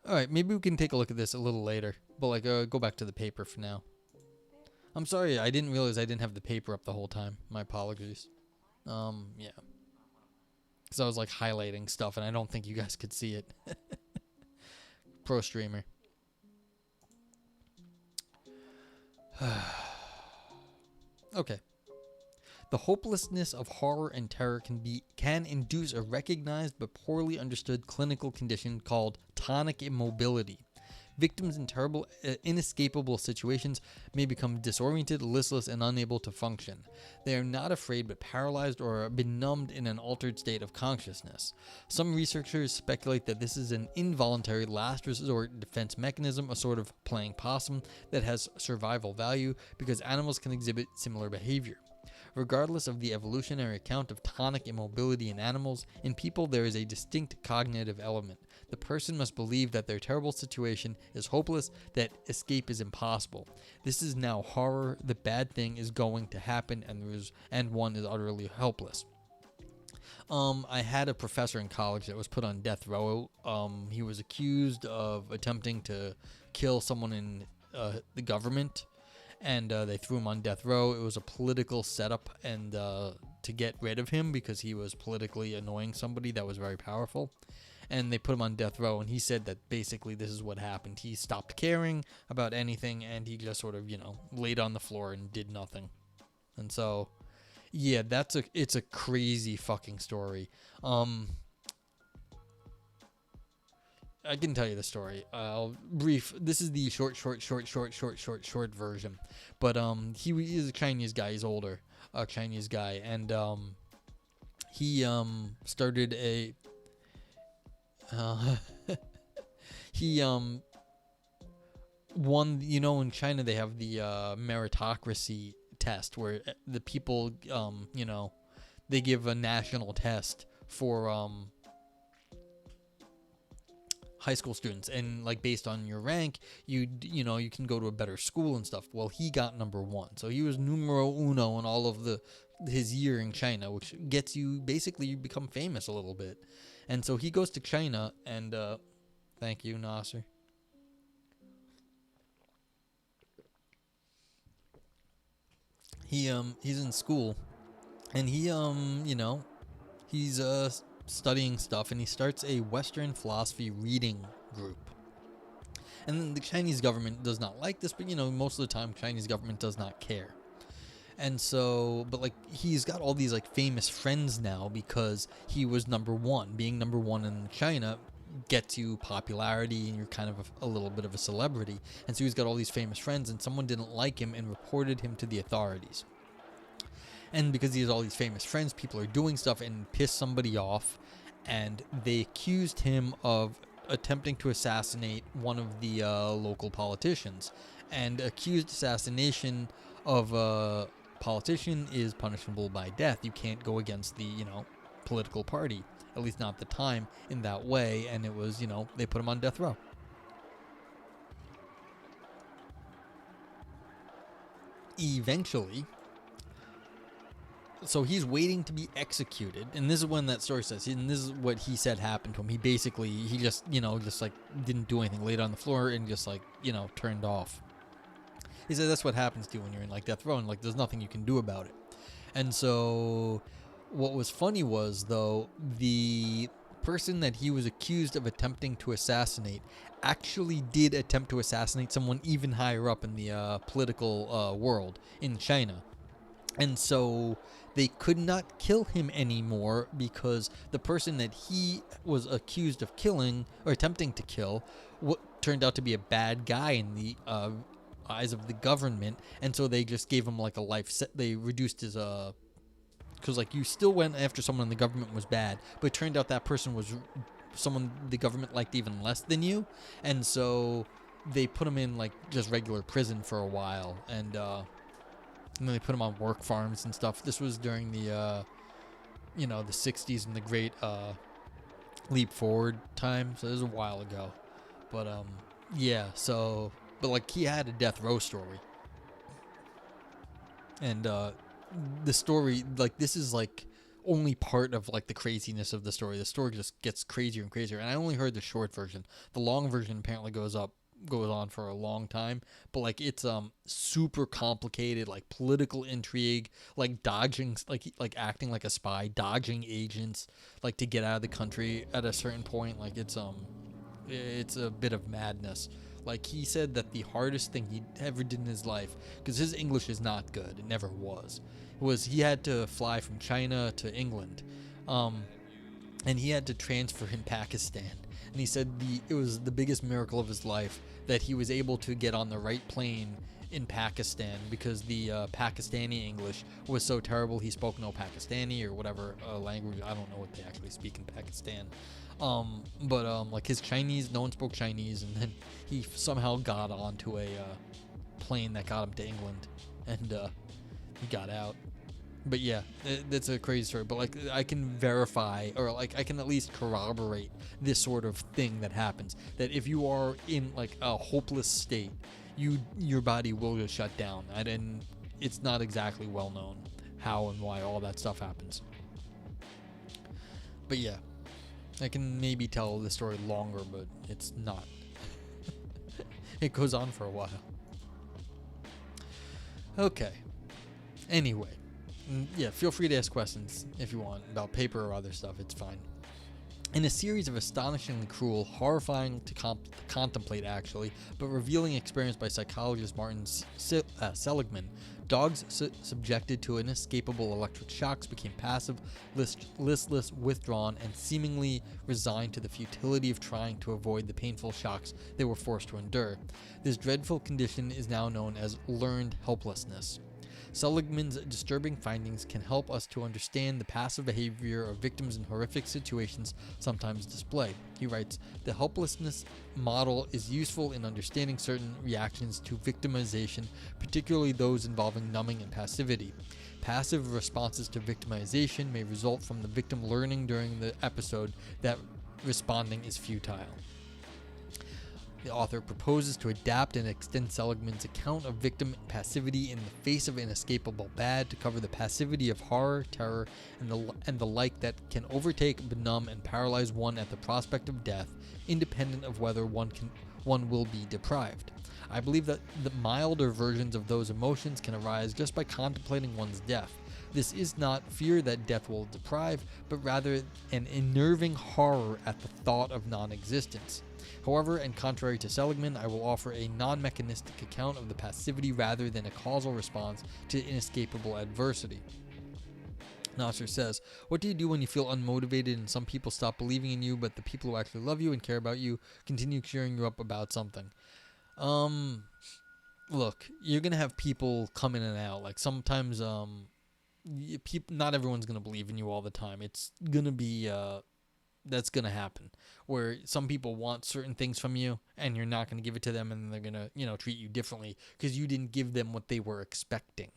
Alright, maybe we can take a look at this a little later. But, like, go back to the paper for now. I'm sorry, I didn't realize I didn't have the paper up the whole time. My apologies. Yeah. Because I was, like, highlighting stuff, and I don't think you guys could see it. Pro streamer. Okay. The hopelessness of horror and terror can induce a recognized but poorly understood clinical condition called tonic immobility. Victims in terrible, inescapable situations may become disoriented, listless, and unable to function. They are not afraid but paralyzed or benumbed in an altered state of consciousness. Some researchers speculate that this is an involuntary last resort defense mechanism, a sort of playing possum that has survival value because animals can exhibit similar behavior. Regardless of the evolutionary account of tonic immobility in animals, in people there is a distinct cognitive element. The person must believe that their terrible situation is hopeless, that escape is impossible. This is now horror. The bad thing is going to happen, and one is utterly helpless. I had a professor in college that was put on death row. He was accused of attempting to kill someone in the government, and they threw him on death row. It was a political setup, and to get rid of him because he was politically annoying somebody that was very powerful. And they put him on death row, and he said that basically this is what happened. He stopped caring about anything, and he just sort of, laid on the floor and did nothing. And so, yeah, it's a crazy fucking story. I can tell you the story. This is the short version. But he is a Chinese guy. He's older, a Chinese guy, and he started a he won. In China they have the meritocracy test where the people they give a national test for high school students, and like based on your rank you can go to a better school and stuff. Well, he got number one, so he was numero uno in all of his year in China, which gets you basically, you become famous a little bit. And so he goes to China, and thank you, Nasser. He's in school, and he's studying stuff, and he starts a Western philosophy reading group. And the Chinese government does not like this, but most of the time Chinese government does not care. And so, but like, he's got all these like famous friends now because he was number one. Being number one in China gets you popularity, and you're kind of a little bit of a celebrity. And so he's got all these famous friends, and someone didn't like him and reported him to the authorities. And because he has all these famous friends, people are doing stuff and piss somebody off, and they accused him of attempting to assassinate one of the local politicians. And accused assassination of a politician is punishable by death. You can't go against the political party, at least not at the time, in that way. And it was they put him on death row. Eventually, so he's waiting to be executed, and this is when that story says, and this is what he said happened to him. He basically, just like didn't do anything, laid on the floor and just like turned off. He said that's what happens to you when you're in like death row, and like there's nothing you can do about it. And so what was funny was, though, the person that he was accused of attempting to assassinate actually did attempt to assassinate someone even higher up in the political world in China. And so they could not kill him anymore because the person that he was accused of killing or attempting to kill turned out to be a bad guy in the eyes of the government. And so they just gave him like a life set. They reduced his because like you still went after someone in the government was bad, but it turned out that person was someone the government liked even less than you. And so they put him in like just regular prison for a while, and then they put him on work farms and stuff. This was during the the 60s and the great leap forward time, so this was a while ago. But but like he had a death row story, and the story, like, this is like only part of like the craziness of the story. The story just gets crazier and crazier, and I only heard the short version. The long version apparently goes on for a long time, but like it's super complicated, like political intrigue, like dodging, like acting like a spy, dodging agents, like to get out of the country at a certain point. Like it's a bit of madness. Like he said that the hardest thing he ever did in his life, because his English is not good, it never was he had to fly from China to England, and he had to transfer in Pakistan. And he said it was the biggest miracle of his life that he was able to get on the right plane in Pakistan, because the Pakistani English was so terrible. He spoke no Pakistani or whatever language. I don't know what they actually speak in Pakistan. But like his Chinese, no one spoke Chinese, and then he somehow got onto a plane that got him to England, and he got out. But yeah, that's a crazy story. But like, I can verify, or like I can at least corroborate this sort of thing that happens. That if you are in like a hopeless state, your body will just shut down. And it's not exactly well known how and why all that stuff happens. But yeah, I can maybe tell the story longer, but it's not. It goes on for a while. Okay. Anyway. Yeah, feel free to ask questions if you want about paper or other stuff. It's fine. In a series of astonishingly cruel, horrifying to contemplate actually, but revealing experience by psychologist Martin Seligman, dogs subjected to inescapable electric shocks became passive, listless, withdrawn, and seemingly resigned to the futility of trying to avoid the painful shocks they were forced to endure. This dreadful condition is now known as learned helplessness. Seligman's disturbing findings can help us to understand the passive behavior of victims in horrific situations sometimes display. He writes, the helplessness model is useful in understanding certain reactions to victimization, particularly those involving numbing and passivity. Passive responses to victimization may result from the victim learning during the episode that responding is futile. The author proposes to adapt and extend Seligman's account of victim passivity in the face of inescapable bad to cover the passivity of horror, terror, and the like that can overtake, benumb, and paralyze one at the prospect of death, independent of whether one will be deprived. I believe that the milder versions of those emotions can arise just by contemplating one's death. This is not fear that death will deprive, but rather an unnerving horror at the thought of non-existence. However, and contrary to Seligman, I will offer a non-mechanistic account of the passivity rather than a causal response to inescapable adversity. Nasser says, what do you do when you feel unmotivated and some people stop believing in you, but the people who actually love you and care about you continue cheering you up about something? Look, you're going to have people come in and out. Like sometimes, not everyone's going to believe in you all the time. It's going to be, that's going to happen where some people want certain things from you and you're not going to give it to them, and they're going to, treat you differently because you didn't give them what they were expecting.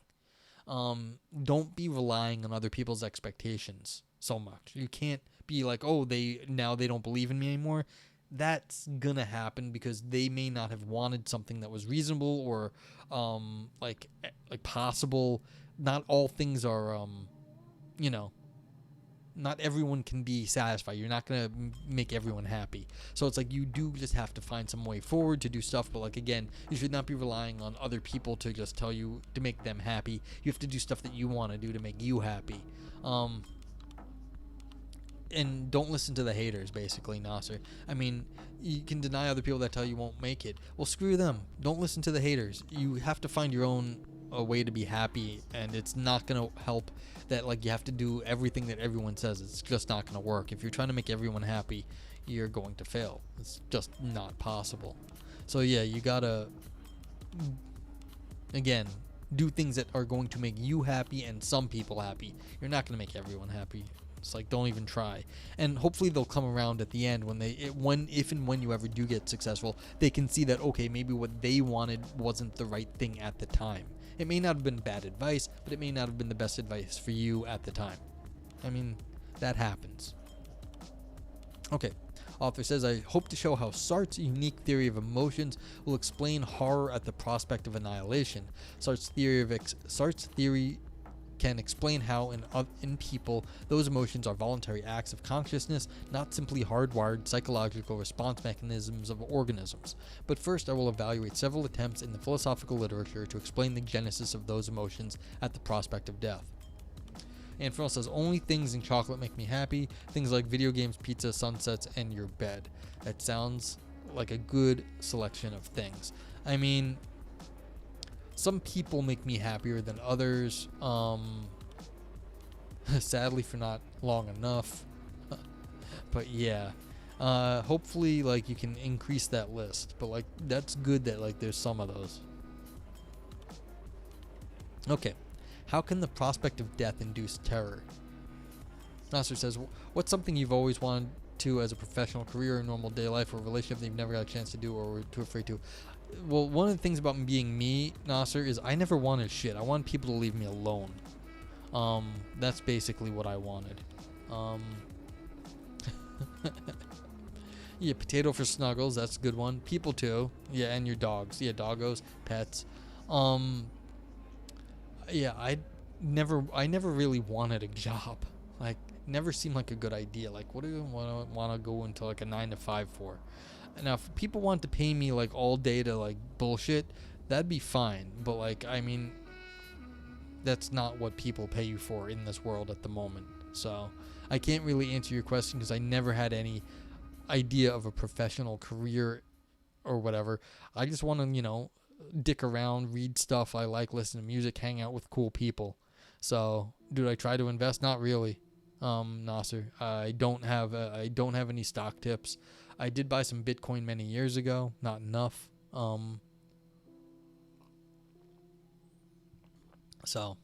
Don't be relying on other people's expectations so much. You can't be like, oh, they don't believe in me anymore. That's going to happen because they may not have wanted something that was reasonable or, like possible. Not all things are, not everyone can be satisfied. You're not going to make everyone happy. So it's like you do just have to find some way forward to do stuff. But like, again, you should not be relying on other people to just tell you to make them happy. You have to do stuff that you want to do to make you happy. And don't listen to the haters, basically, Nasser. I mean, you can deny other people that tell you won't make it. Well, screw them. Don't listen to the haters. You have to find your own way to be happy, and it's not going to help that like you have to do everything that everyone says. It's just not going to work. If you're trying to make everyone happy, you're going to fail. It's just not possible. So yeah, you got to, again, do things that are going to make you happy and some people happy. You're not going to make everyone happy. It's like, don't even try. And hopefully they'll come around at the end if and when you ever do get successful, they can see that, okay, maybe what they wanted wasn't the right thing at the time. It may not have been bad advice, but it may not have been the best advice for you at the time. I mean, that happens. Okay. Author says, I hope to show how Sartre's unique theory of emotions will explain horror at the prospect of annihilation. Sartre's theory can explain how in people those emotions are voluntary acts of consciousness, not simply hardwired psychological response mechanisms of organisms. But first I will evaluate several attempts in the philosophical literature to explain the genesis of those emotions at the prospect of death. And Fernell says, only things in chocolate make me happy, things like video games, pizza, sunsets, and your bed. That sounds like a good selection of things. I mean, some people make me happier than others. Sadly, for not long enough. But yeah, hopefully, like, you can increase that list. But like, that's good that like there's some of those. Okay, how can the prospect of death induce terror? Nasser says, what's something you've always wanted to as a professional career or normal day life or a relationship that you've never got a chance to do or were too afraid to? Well, one of the things about being me, Nasser, is I never wanted shit. I wanted people to leave me alone. That's basically what I wanted. Yeah, potato for snuggles, that's a good one. People too. Yeah, and your dogs. Yeah, doggos, pets. Yeah, I never really wanted a job. Like, never seemed like a good idea. Like, what do you want to go into like a 9 to 5 for? Now, if people want to pay me like all day to like bullshit, that'd be fine. But like, I mean, that's not what people pay you for in this world at the moment. So I can't really answer your question because I never had any idea of a professional career or whatever. I just want to, dick around, read stuff I like, listen to music, hang out with cool people. So, did I try to invest? Not really, Nasser. I don't have any stock tips. I did buy some Bitcoin many years ago, not enough. So,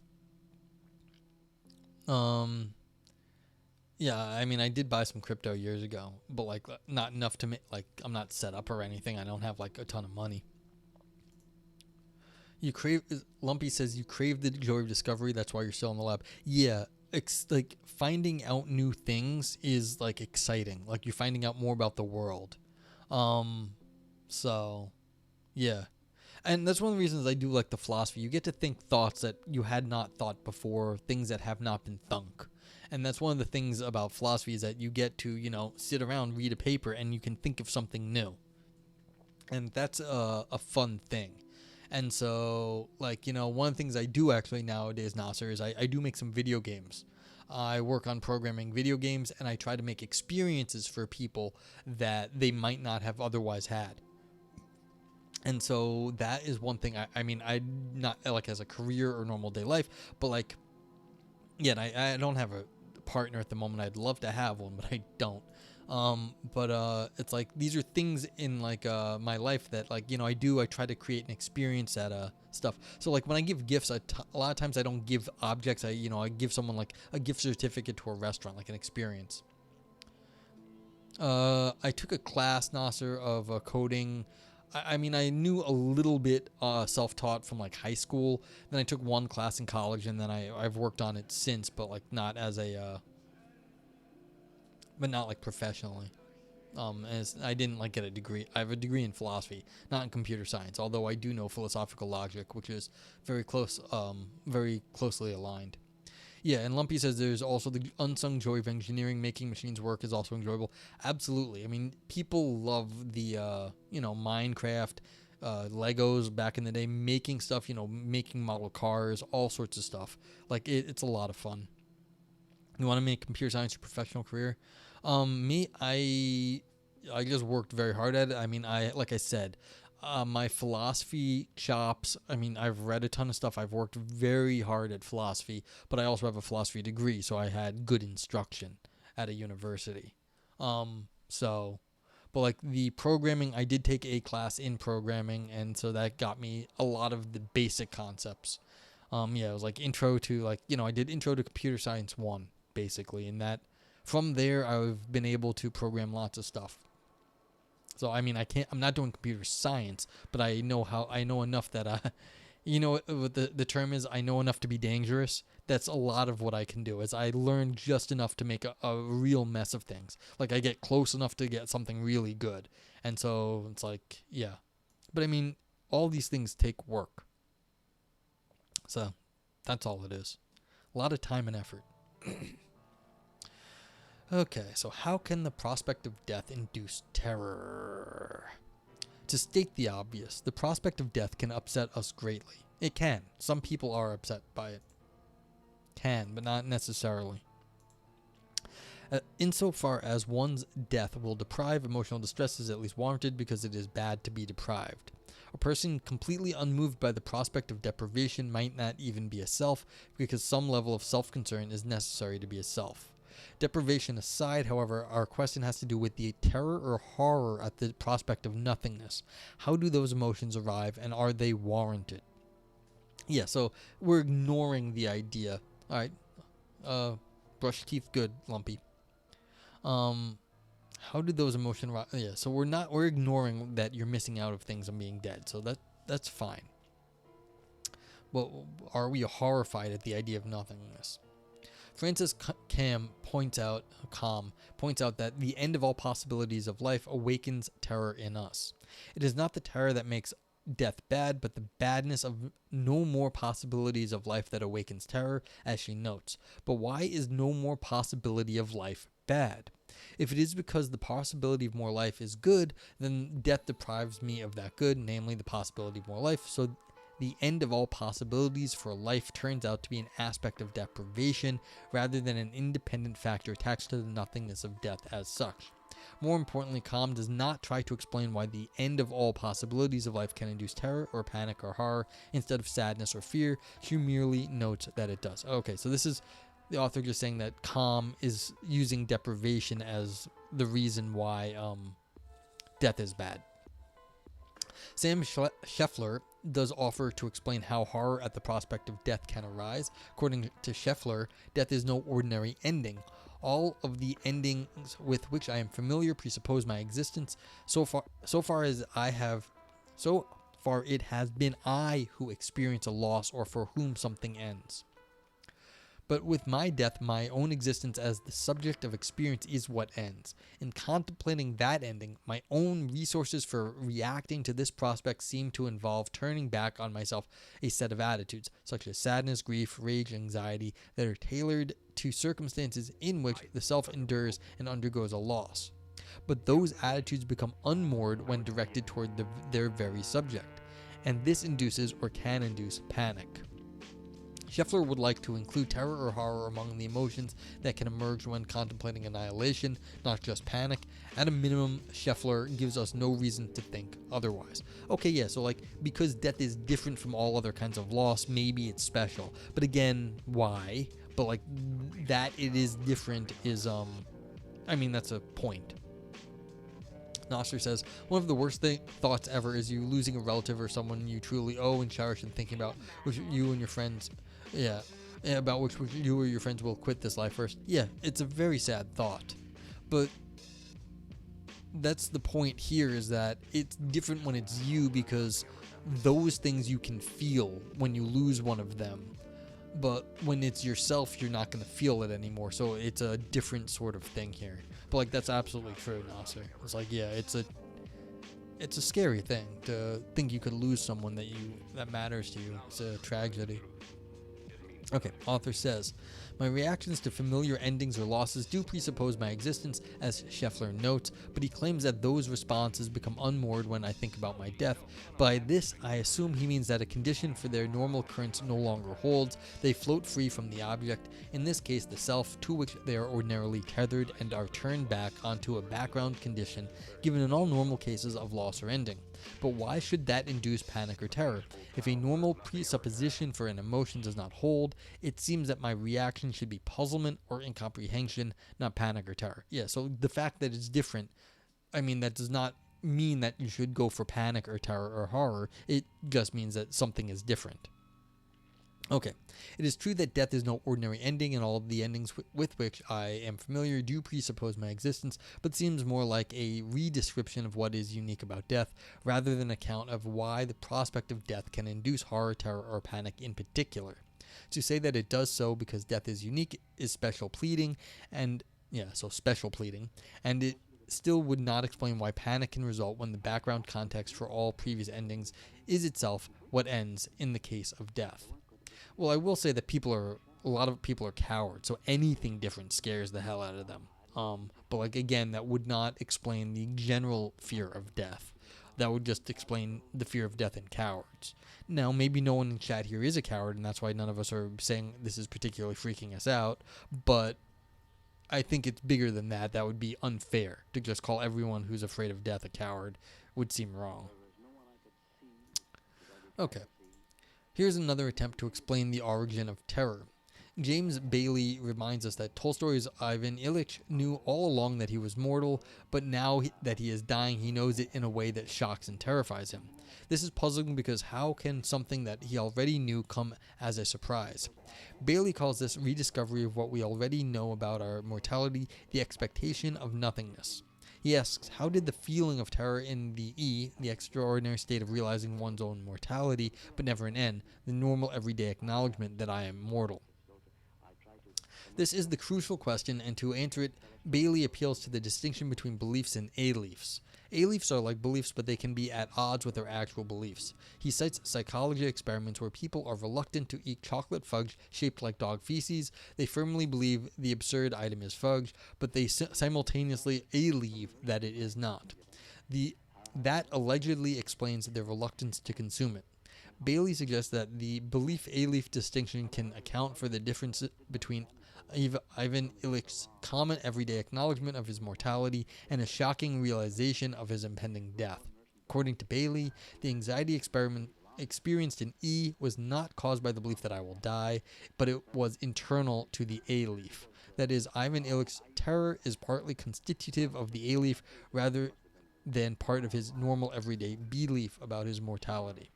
um, yeah, I mean, I did buy some crypto years ago, but like not enough to make, like, I'm not set up or anything. I don't have like a ton of money. You crave, Lumpy says you crave the joy of discovery. That's why you're still in the lab. Yeah, like finding out new things is like exciting. Like you're finding out more about the world. Um, so yeah. And that's one of the reasons I do like the philosophy. You get to think thoughts that you had not thought before, things that have not been thunk. And that's one of the things about philosophy is that you get to, sit around, read a paper, and you can think of something new. And that's a fun thing. And so, like, one of the things I do actually nowadays, Nasser, is I do make some video games. I work on programming video games, and I try to make experiences for people that they might not have otherwise had. And so that is one thing. I mean, I not like as a career or normal day life, but like, yeah, I don't have a partner at the moment. I'd love to have one, but I don't. But it's like these are things in like my life that like I do. I try to create an experience at stuff. So like when I give gifts, a lot of times I don't give objects. I give someone like a gift certificate to a restaurant, like an experience. I took a class, Nasser, of coding. I mean, I knew a little bit self-taught from like high school. Then I took one class in college, and then I've worked on it since, but like not as a, but not like professionally. As I didn't like get a degree. I have a degree in philosophy, not in computer science. Although I do know philosophical logic, which is very closely aligned. Yeah, and Lumpy says there's also the unsung joy of engineering. Making machines work is also enjoyable. Absolutely. I mean, people love the, Minecraft, Legos back in the day, making stuff, making model cars, all sorts of stuff. Like, it's a lot of fun. You want to make computer science your professional career? Me, I just worked very hard at it. I mean, like I said, my philosophy chops. I mean, I've read a ton of stuff. I've worked very hard at philosophy, but I also have a philosophy degree, so I had good instruction at a university. So, but like the programming, I did take a class in programming, and so that got me a lot of the basic concepts. Yeah, it was like intro to like I did intro to computer science 1 basically, and that from there I've been able to program lots of stuff. So I mean, I'm not doing computer science, but I know enough that what the term is, I know enough to be dangerous. That's a lot of what I can do. Is I learn just enough to make a real mess of things. Like I get close enough to get something really good. And so it's like, yeah. But I mean, all these things take work. So that's all it is. A lot of time and effort. Okay, so how can the prospect of death induce terror? To state the obvious, the prospect of death can upset us greatly. It can. Some people are upset by it. Can, but not necessarily. Insofar as one's death will deprive, emotional distress is at least warranted because it is bad to be deprived. A person completely unmoved by the prospect of deprivation might not even be a self, because some level of self-concern is necessary to be a self. Deprivation aside, however, our question has to do with the terror or horror at the prospect of nothingness. How do those emotions arrive, and are they warranted? Yeah, so we're ignoring the idea. All right, brush teeth, good, Lumpy. How do those emotions arrive? Yeah, so we're ignoring that you're missing out of things and being dead. So that's fine. But are we horrified at the idea of nothingness? Francis Calm points out that the end of all possibilities of life awakens terror in us. It is not the terror that makes death bad, but the badness of no more possibilities of life that awakens terror, as she notes. But why is no more possibility of life bad? If it is because the possibility of more life is good, then death deprives me of that good, namely the possibility of more life. So the end of all possibilities for life turns out to be an aspect of deprivation rather than an independent factor attached to the nothingness of death as such. More importantly, Calm does not try to explain why the end of all possibilities of life can induce terror or panic or horror instead of sadness or fear. She merely notes that it does. Okay, so this is the author just saying that Calm is using deprivation as the reason why death is bad. Sam Scheffler does offer to explain how horror at the prospect of death can arise. According to Scheffler, death is no ordinary ending. All of the endings with which I am familiar presuppose my existence. So far it has been I who experience a loss or for whom something ends. But with my death, my own existence as the subject of experience is what ends. In contemplating that ending, my own resources for reacting to this prospect seem to involve turning back on myself a set of attitudes, such as sadness, grief, rage, anxiety, that are tailored to circumstances in which the self endures and undergoes a loss. But those attitudes become unmoored when directed toward their very subject, and this induces or can induce panic. Scheffler would like to include terror or horror among the emotions that can emerge when contemplating annihilation, not just panic. At a minimum, Scheffler gives us no reason to think otherwise. Okay, yeah, so because death is different from all other kinds of loss, maybe it's special. But again, why? But that it is different is, that's a point. Nostr says, one of the worst thoughts ever is you losing a relative or someone you truly owe and cherish and thinking about which you and your friends, about which you or your friends will quit this life first. Yeah, it's a very sad thought. But that's the point here, is that it's different when it's you, because those things you can feel when you lose one of them. But when it's yourself, you're not going to feel it anymore. So it's a different sort of thing here. But that's absolutely true, Nasser. It's it's a scary thing to think you could lose someone that matters to you. It's a tragedy. Okay, author says, my reactions to familiar endings or losses do presuppose my existence, as Scheffler notes, but he claims that those responses become unmoored when I think about my death. By this, I assume he means that a condition for their normal occurrence no longer holds. They float free from the object, in this case the self, to which they are ordinarily tethered, and are turned back onto a background condition, given in all normal cases of loss or ending. But why should that induce panic or terror? If a normal presupposition for an emotion does not hold, it seems that my reaction should be puzzlement or incomprehension, not panic or terror. Yeah, so the fact that it's different, that does not mean that you should go for panic or terror or horror. It just means that something is different. Okay, it is true that death is no ordinary ending, and all of the endings with which I am familiar do presuppose my existence, but seems more like a redescription of what is unique about death, rather than an account of why the prospect of death can induce horror, terror, or panic in particular. To say that it does so because death is unique is special pleading, and it still would not explain why panic can result when the background context for all previous endings is itself what ends in the case of death. Well, I will say that a lot of people are cowards, so anything different scares the hell out of them. But again, that would not explain the general fear of death. That would just explain the fear of death in cowards. Now, maybe no one in chat here is a coward, and that's why none of us are saying this is particularly freaking us out, but I think it's bigger than that. That would be unfair. To just call everyone who's afraid of death a coward would seem wrong. Okay. Here's another attempt to explain the origin of terror. James Bailey reminds us that Tolstoy's Ivan Ilyich knew all along that he was mortal, but now that he is dying, he knows it in a way that shocks and terrifies him. This is puzzling because how can something that he already knew come as a surprise? Bailey calls this rediscovery of what we already know about our mortality the expectation of nothingness. He asks, how did the feeling of terror in the extraordinary state of realizing one's own mortality, but never an end, the normal everyday acknowledgement that I am mortal? This is the crucial question, and to answer it, Bailey appeals to the distinction between beliefs and aleafs. Aleafs are like beliefs, but they can be at odds with their actual beliefs. He cites psychology experiments where people are reluctant to eat chocolate fudge shaped like dog feces. They firmly believe the absurd item is fudge, but they simultaneously believe that it is not. That allegedly explains their reluctance to consume it. Bailey suggests that the belief-aleaf distinction can account for the difference between Ivan Illich's common everyday acknowledgement of his mortality and a shocking realization of his impending death. According to Bailey, the anxiety experienced in E was not caused by the belief that I will die, but it was internal to the aleaf. That is, Ivan Illich's terror is partly constitutive of the aleaf rather than part of his normal everyday belief about his mortality.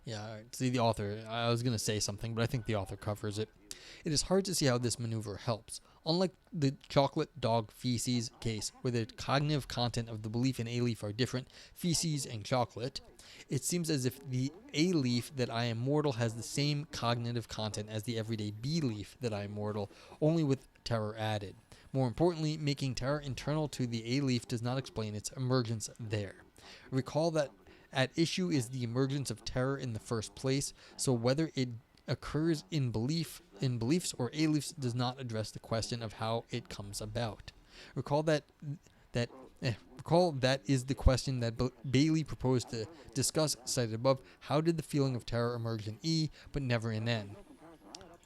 Yeah, all right. See, the author, I was going to say something, but I think the author covers it. It is hard to see how this maneuver helps. Unlike the chocolate dog feces case, where the cognitive content of the belief in a leaf are different, feces and chocolate, it seems as if the a leaf that I am mortal has the same cognitive content as the everyday belief that I am mortal, only with terror added. More importantly, making terror internal to the a leaf does not explain its emergence there. Recall that at issue is the emergence of terror in the first place, so whether it occurs in beliefs or a-leafs does not address the question of how it comes about. Recall that is the question that Bailey proposed to discuss, cited above. How did the feeling of terror emerge in E, but never in N?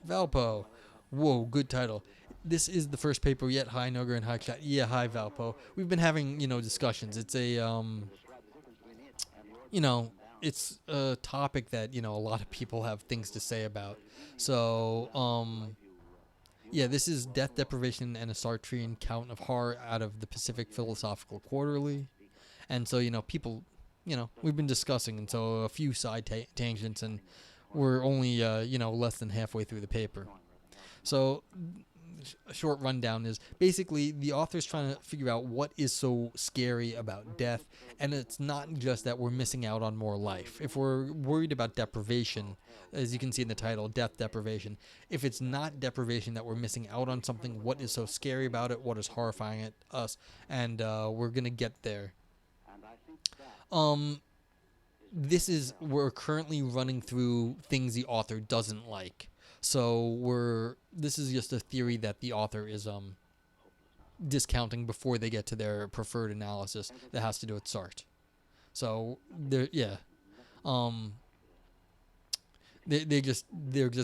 Valpo. Whoa, good title. This is the first paper yet. Hi, Nogar, and hi, chat. Yeah, hi, Valpo. We've been having, discussions. It's a, it's a topic that, a lot of people have things to say about. So, yeah, this is Death, Deprivation, and a Sartrean Count of Horror out of the Pacific Philosophical Quarterly. And so, people, we've been discussing, and so a few side tangents, and we're only, less than halfway through the paper. So, a short rundown is basically the author's trying to figure out what is so scary about death, and it's not just that we're missing out on more life. If we're worried about deprivation, as you can see in the title, Death, Deprivation, if it's not deprivation that we're missing out on something, what is so scary about it, what is horrifying at us, and we're going to get there. We're currently running through things the author doesn't like. So this is just a theory that the author is discounting before they get to their preferred analysis that has to do with Sartre. So they're just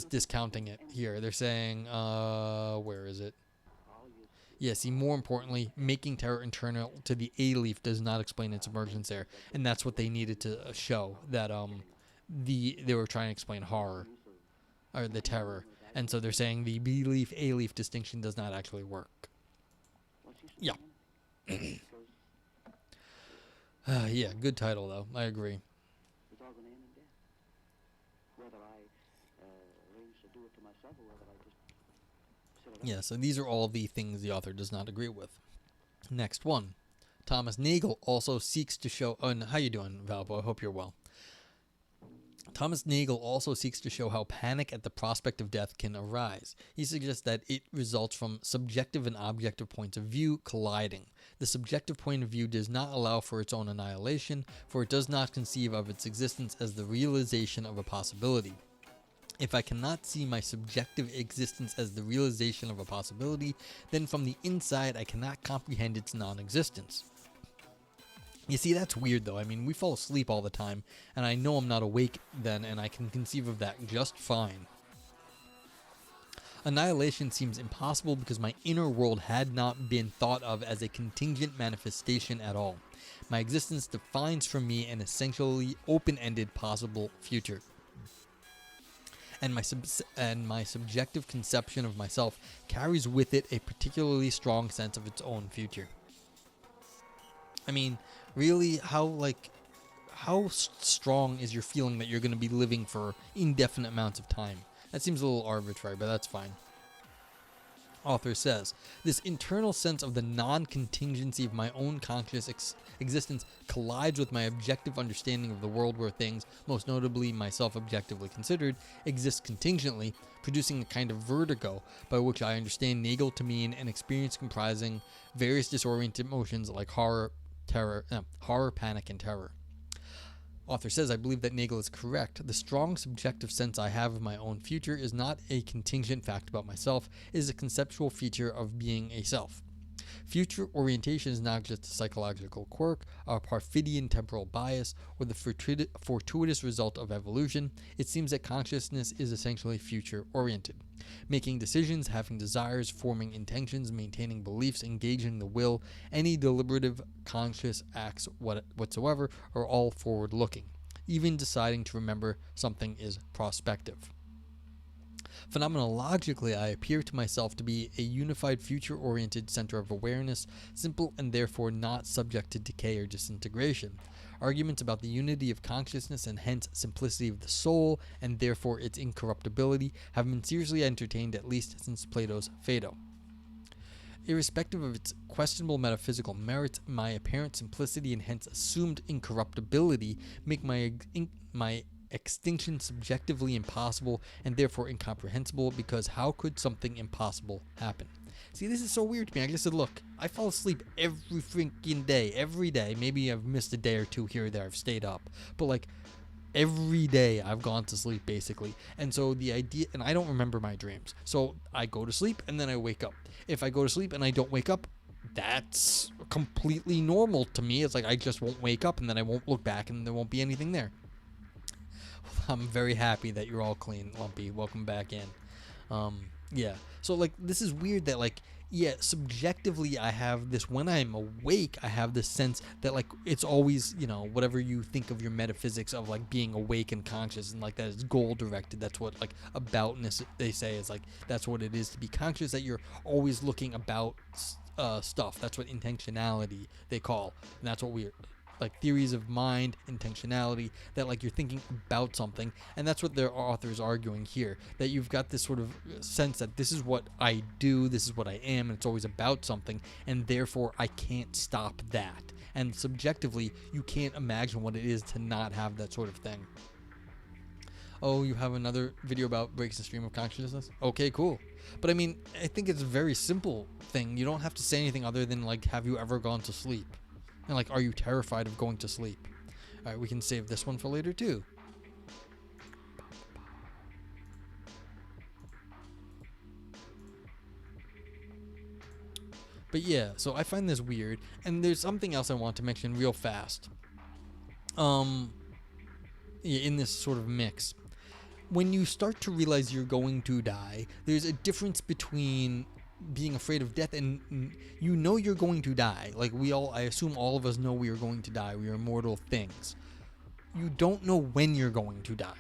discounting it here. They're saying where is it? Yeah, see, more importantly, making terror internal to the A-leaf does not explain its emergence there, and that's what they needed to show, that they were trying to explain horror. Or the terror. And so they're saying the B-leaf, A-leaf distinction does not actually work. Yeah. Yeah, good title, though. I agree. Yeah, so these are all the things the author does not agree with. Next one. Thomas Nagel also seeks to show... Oh, and how you doing, Valbo? I hope you're well. Thomas Nagel also seeks to show how panic at the prospect of death can arise. He suggests that it results from subjective and objective points of view colliding. The subjective point of view does not allow for its own annihilation, for it does not conceive of its existence as the realization of a possibility. If I cannot see my subjective existence as the realization of a possibility, then from the inside I cannot comprehend its non-existence. You see, that's weird, though. I mean, we fall asleep all the time, and I know I'm not awake then, and I can conceive of that just fine. Annihilation seems impossible because my inner world had not been thought of as a contingent manifestation at all. My existence defines for me an essentially open-ended possible future. And my subjective conception of myself carries with it a particularly strong sense of its own future. I mean, really, how strong is your feeling that you're going to be living for indefinite amounts of time? That seems a little arbitrary, but that's fine. Author says, this internal sense of the non-contingency of my own conscious existence collides with my objective understanding of the world where things, most notably myself objectively considered, exist contingently, producing a kind of vertigo by which I understand Nagel to mean an experience comprising various disoriented emotions like horror, panic, and terror. Author says, I believe that Nagel is correct. The strong subjective sense I have of my own future is not a contingent fact about myself, it is a conceptual feature of being a self. Future orientation is not just a psychological quirk, a Parfidian temporal bias, or the fortuitous result of evolution. It seems that consciousness is essentially future-oriented. Making decisions, having desires, forming intentions, maintaining beliefs, engaging the will, any deliberative conscious acts whatsoever are all forward-looking. Even deciding to remember something is prospective. Phenomenologically, I appear to myself to be a unified future-oriented center of awareness, simple and therefore not subject to decay or disintegration. Arguments about the unity of consciousness and hence simplicity of the soul and therefore its incorruptibility have been seriously entertained at least since Plato's Phaedo. Irrespective of its questionable metaphysical merits, my apparent simplicity and hence assumed incorruptibility make my extinction subjectively impossible and therefore incomprehensible, because how could something impossible happen? See, this is so weird to me. I just said, look, I fall asleep every freaking day, every day. Maybe I've missed a day or two here or there. I've stayed up. But like every day I've gone to sleep basically. And so the idea, and I don't remember my dreams. So I go to sleep and then I wake up. If I go to sleep and I don't wake up, that's completely normal to me. It's like I just won't wake up and then I won't look back and there won't be anything there. I'm very happy that you're all clean, Lumpy. Welcome back in. Yeah. So like this is weird that like, yeah, subjectively I have this, when I'm awake, I have this sense that like it's always, you know, whatever you think of your metaphysics of like being awake and conscious and like that is goal directed. That's what like aboutness they say is like, that's what it is to be conscious, that you're always looking about stuff. That's what intentionality they call. And that's what we're like, theories of mind, intentionality, that like you're thinking about something, and that's what their author's arguing here, that you've got this sort of sense that this is what I do, this is what I am, and it's always about something, and therefore I can't stop that. And subjectively, you can't imagine what it is to not have that sort of thing. Oh, you have another video about breaks the stream of consciousness? Okay, cool. But I mean, I think it's a very simple thing. You don't have to say anything other than like, have you ever gone to sleep? And like, are you terrified of going to sleep? All right, we can save this one for later too. But yeah, so I find this weird. And there's something else I want to mention real fast. In this sort of mix. When you start to realize you're going to die, there's a difference between being afraid of death and you know you're going to die. Like I assume all of us know we are going to die. We are mortal things. You don't know when you're going to die.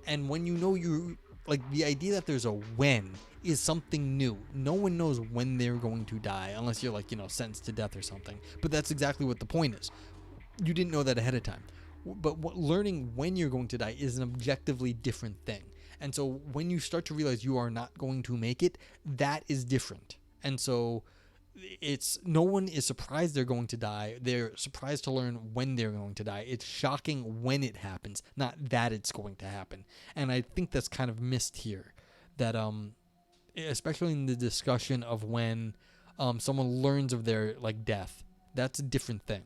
And when you know like the idea that there's a when is something new. No one knows when they're going to die unless you're like, you know, sentenced to death or something. But that's exactly what the point is. You didn't know that ahead of time. But learning when you're going to die is an objectively different thing. And so when you start to realize you are not going to make it, that is different. And so no one is surprised they're going to die. They're surprised to learn when they're going to die. It's shocking when it happens, not that it's going to happen. And I think that's kind of missed here. That especially in the discussion of when someone learns of their like death, that's a different thing.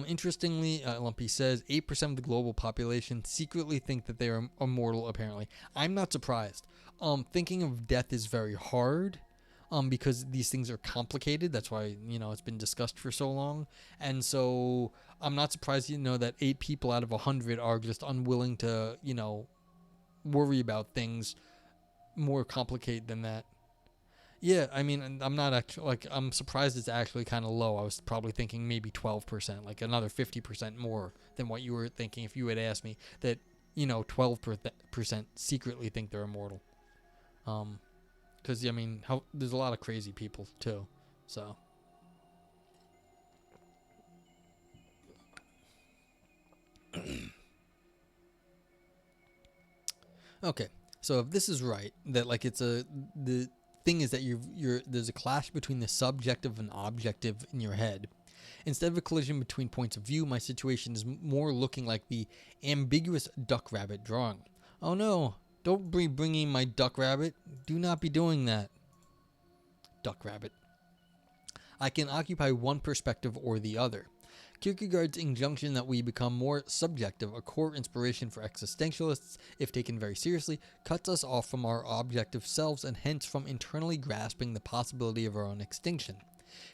Interestingly, Lumpy says 8% of the global population secretly think that they are immortal, apparently. I'm not surprised. Thinking of death is very hard, because these things are complicated. That's why, you know, it's been discussed for so long. And so I'm not surprised, you know, that 8 people out of 100 are just unwilling to, you know, worry about things more complicated than that. Yeah, I mean, I'm not actually, like, I'm surprised it's actually kind of low. I was probably thinking maybe 12%, like another 50% more than what you were thinking if you had asked me that, you know, 12% secretly think they're immortal. Because, I mean, there's a lot of crazy people, too, so. Okay, so if this is right, that, like, the thing is that there's a clash between the subjective and objective in your head. Instead of a collision between points of view, my situation is more looking like the ambiguous duck rabbit drawing. Oh no, don't be bringing my duck rabbit. Do not be doing that. Duck rabbit. I can occupy one perspective or the other. Kierkegaard's injunction that we become more subjective, a core inspiration for existentialists, if taken very seriously, cuts us off from our objective selves and hence from internally grasping the possibility of our own extinction.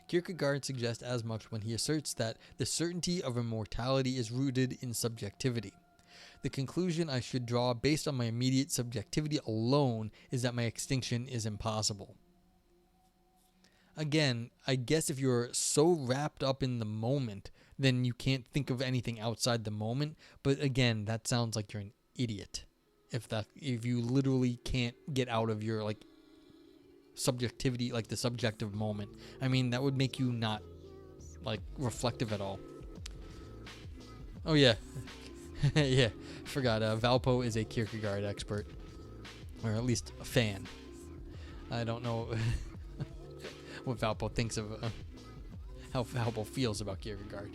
Kierkegaard suggests as much when he asserts that the certainty of immortality is rooted in subjectivity. The conclusion I should draw based on my immediate subjectivity alone is that my extinction is impossible. Again, I guess if you're so wrapped up in the moment, then you can't think of anything outside the moment. But again, that sounds like you're an idiot. if you literally can't get out of your like subjectivity, like the subjective moment. I mean, that would make you not like reflective at all. Oh yeah. Yeah, forgot. Valpo is a Kierkegaard expert, or at least a fan. I don't know what Valpo thinks of how Valpo feels about Kierkegaard.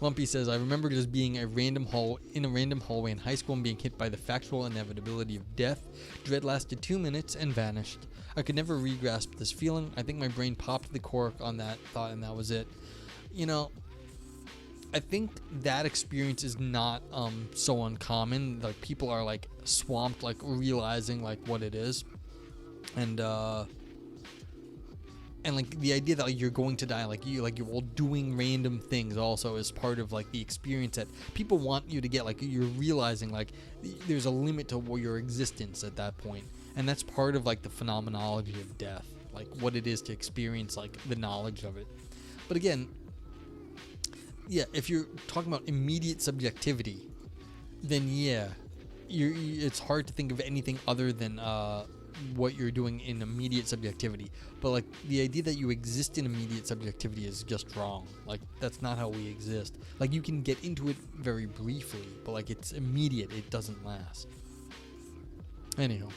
Lumpy says, I remember just being in a random hallway in high school and being hit by the factual inevitability of death. Dread lasted 2 minutes and vanished. I could never re-grasp this feeling. I think my brain popped the cork on that thought and that was it. You know, I think that experience is not so uncommon. Like, people are like swamped, like realizing like what it is. And like the idea that like, you're going to die, like you're all doing random things also is part of like the experience that people want you to get. Like, you're realizing like there's a limit to your existence at that point, and that's part of like the phenomenology of death, like what it is to experience like the knowledge of it. But again, yeah, if you're talking about immediate subjectivity, then yeah, it's hard to think of anything other than what you're doing in immediate subjectivity. But like the idea that you exist in immediate subjectivity is just wrong. Like, that's not how we exist. Like, you can get into it very briefly, but like it's immediate, it doesn't last. Anyhow,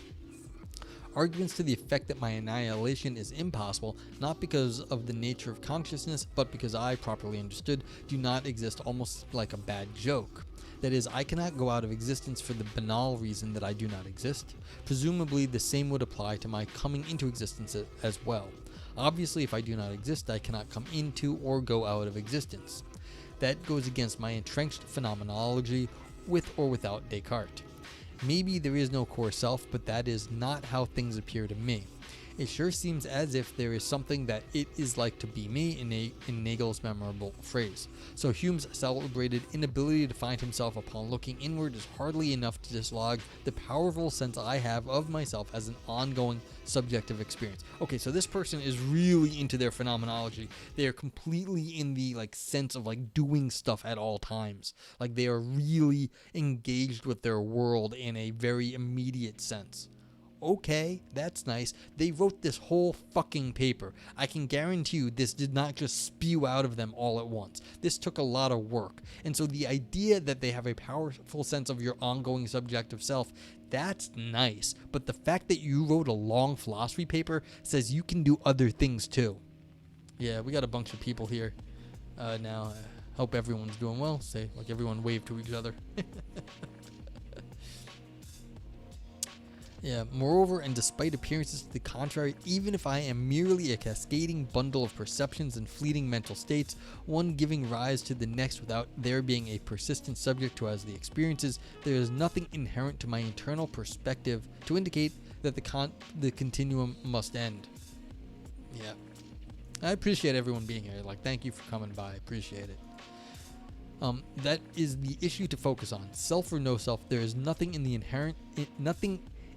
arguments to the effect that my annihilation is impossible, not because of the nature of consciousness, but because I, properly understood, do not exist, almost like a bad joke. That is, I cannot go out of existence for the banal reason that I do not exist. Presumably, the same would apply to my coming into existence as well. Obviously, if I do not exist, I cannot come into or go out of existence. That goes against my entrenched phenomenology, with or without Descartes. Maybe there is no core self, but that is not how things appear to me. It sure seems as if there is something that it is like to be me in Nagel's memorable phrase. So Hume's celebrated inability to find himself upon looking inward is hardly enough to dislodge the powerful sense I have of myself as an ongoing subjective experience. Okay, so this person is really into their phenomenology. They are completely in the like sense of like doing stuff at all times. Like, they are really engaged with their world in a very immediate sense. Okay, that's nice. They wrote this whole fucking paper. I can guarantee you this did not just spew out of them all at once. This took a lot of work. And so the idea that they have a powerful sense of your ongoing subjective self, that's nice. But the fact that you wrote a long philosophy paper says you can do other things too. Yeah, we got a bunch of people here now. Hope everyone's doing well. Say, like, everyone wave to each other. Yeah, moreover, and despite appearances to the contrary, even if I am merely a cascading bundle of perceptions and fleeting mental states, one giving rise to the next without there being a persistent subject to as the experiences, there is nothing inherent to my internal perspective to indicate that the continuum must end. Yeah. I appreciate everyone being here. Like, thank you for coming by. I appreciate it. That is the issue to focus on. Self or no self, there is nothing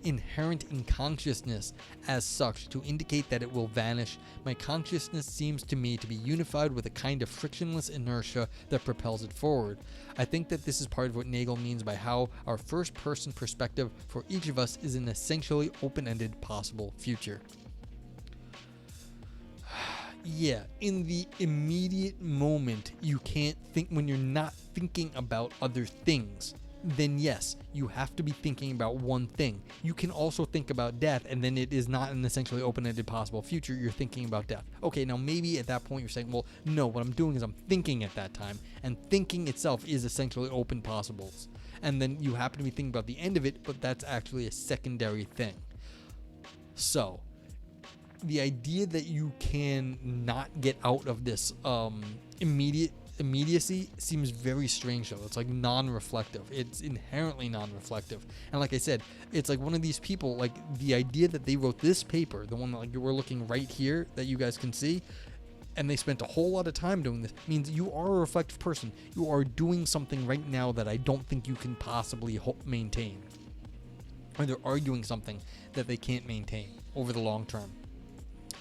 inherent in consciousness as such to indicate that it will vanish. My consciousness seems to me to be unified with a kind of frictionless inertia that propels it forward. I think that this is part of what Nagel means by how our first person perspective for each of us is an essentially open-ended possible future. Yeah, in the immediate moment, you can't think, when you're not thinking about other things, then yes, you have to be thinking about one thing. You can also think about death, and then it is not an essentially open-ended possible future. You're thinking about death. Okay, now maybe at that point you're saying, well, no, what I'm doing is I'm thinking at that time, and thinking itself is essentially open possibles. And then you happen to be thinking about the end of it, but that's actually a secondary thing. So, the idea that you can not get out of this immediacy seems very strange, though. It's like non-reflective. It's inherently non-reflective. And like I said, it's like one of these people, like the idea that they wrote this paper, the one that like we're looking right here that you guys can see, and they spent a whole lot of time doing this, means you are a reflective person. You are doing something right now that I don't think you can possibly maintain. Or they're arguing something that they can't maintain over the long term.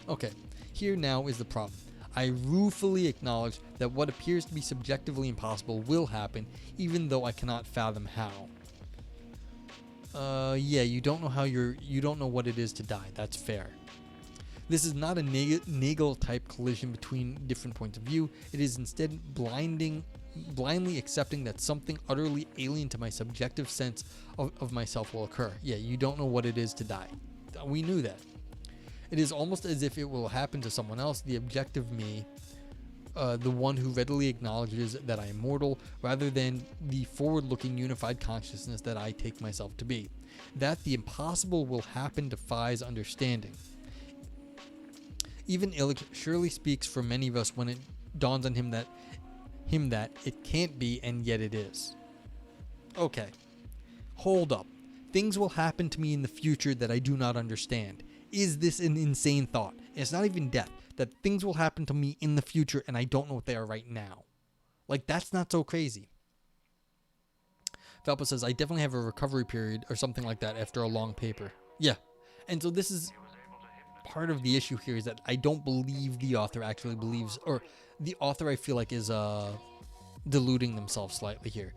Okay, here now is the problem. I ruefully acknowledge that what appears to be subjectively impossible will happen, even though I cannot fathom how. Yeah, you don't know you don't know what it is to die. That's fair. This is not a Nagel-type collision between different points of view. It is instead blindly accepting that something utterly alien to my subjective sense of myself will occur. Yeah, you don't know what it is to die. We knew that. It is almost as if it will happen to someone else, the objective me, the one who readily acknowledges that I am mortal, rather than the forward-looking unified consciousness that I take myself to be. That the impossible will happen defies understanding. Even Illich surely speaks for many of us when it dawns on him that it can't be, and yet it is. Okay, hold up. Things will happen to me in the future that I do not understand. Is this an insane thought? It's not even death. That things will happen to me in the future and I don't know what they are right now. Like, that's not so crazy. Valpo says, I definitely have a recovery period or something like that after a long paper. Yeah. And so this is part of the issue here, is that I don't believe the author actually believes, or the author I feel like is deluding themselves slightly here.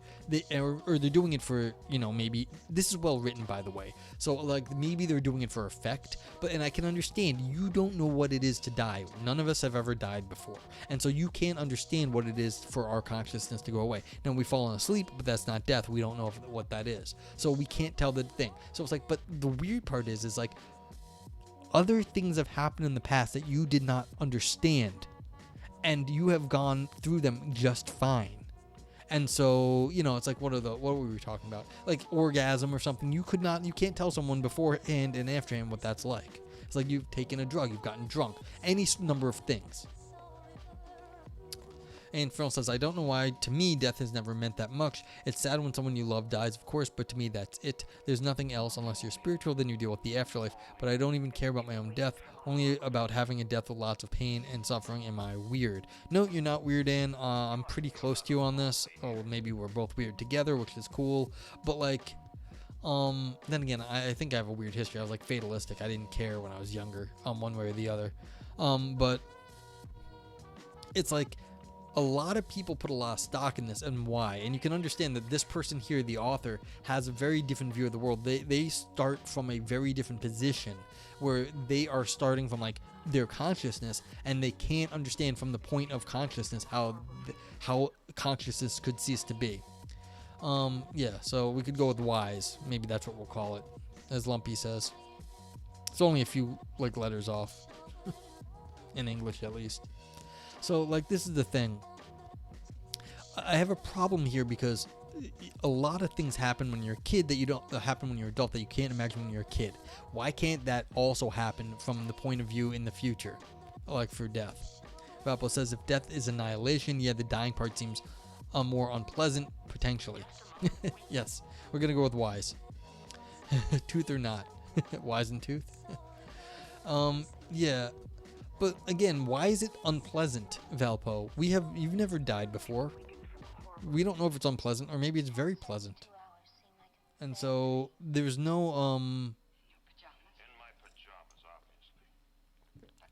Or they're doing it for, maybe this is well written, by the way. So like maybe they're doing it for effect, and I can understand you don't know what it is to die. None of us have ever died before. And so you can't understand what it is for our consciousness to go away. Now we've fallen asleep, but that's not death. We don't know what that is. So we can't tell the thing. So it's like, but the weird part is like other things have happened in the past that you did not understand, and you have gone through them just fine. And so, it's like, what were we talking about? Like orgasm or something. You can't tell someone beforehand and afterhand what that's like. It's like you've taken a drug, you've gotten drunk, any number of things. And Phil says, I don't know why, to me, death has never meant that much. It's sad when someone you love dies, of course, but to me, that's it. There's nothing else. Unless you're spiritual, then you deal with the afterlife. But I don't even care about my own death, only about having a death with lots of pain and suffering. Am I weird? No, you're not weird, Ann. I'm pretty close to you on this. Oh, maybe we're both weird together, which is cool. But, like, then again, I think I have a weird history. I was, like, fatalistic. I didn't care when I was younger, one way or the other. But it's like, a lot of people put a lot of stock in this, and why. And you can understand that this person here, the author, has a very different view of the world. They start from a very different position, where they are starting from like their consciousness, and they can't understand from the point of consciousness how consciousness could cease to be. Yeah, so we could go with wise. Maybe that's what we'll call it, as Lumpy says. It's only a few like letters off, in English at least. So, like, this is the thing. I have a problem here because a lot of things happen when you're a kid that you don't happen when you're an adult that you can't imagine when you're a kid. Why can't that also happen from the point of view in the future, like for death? Valpo says, if death is annihilation, yeah, the dying part seems more unpleasant, potentially. Yes, we're going to go with wise. Tooth or not. Wise and tooth? Yeah. But again, why is it unpleasant, Valpo? You've never died before. We don't know if it's unpleasant, or maybe it's very pleasant. And so there's no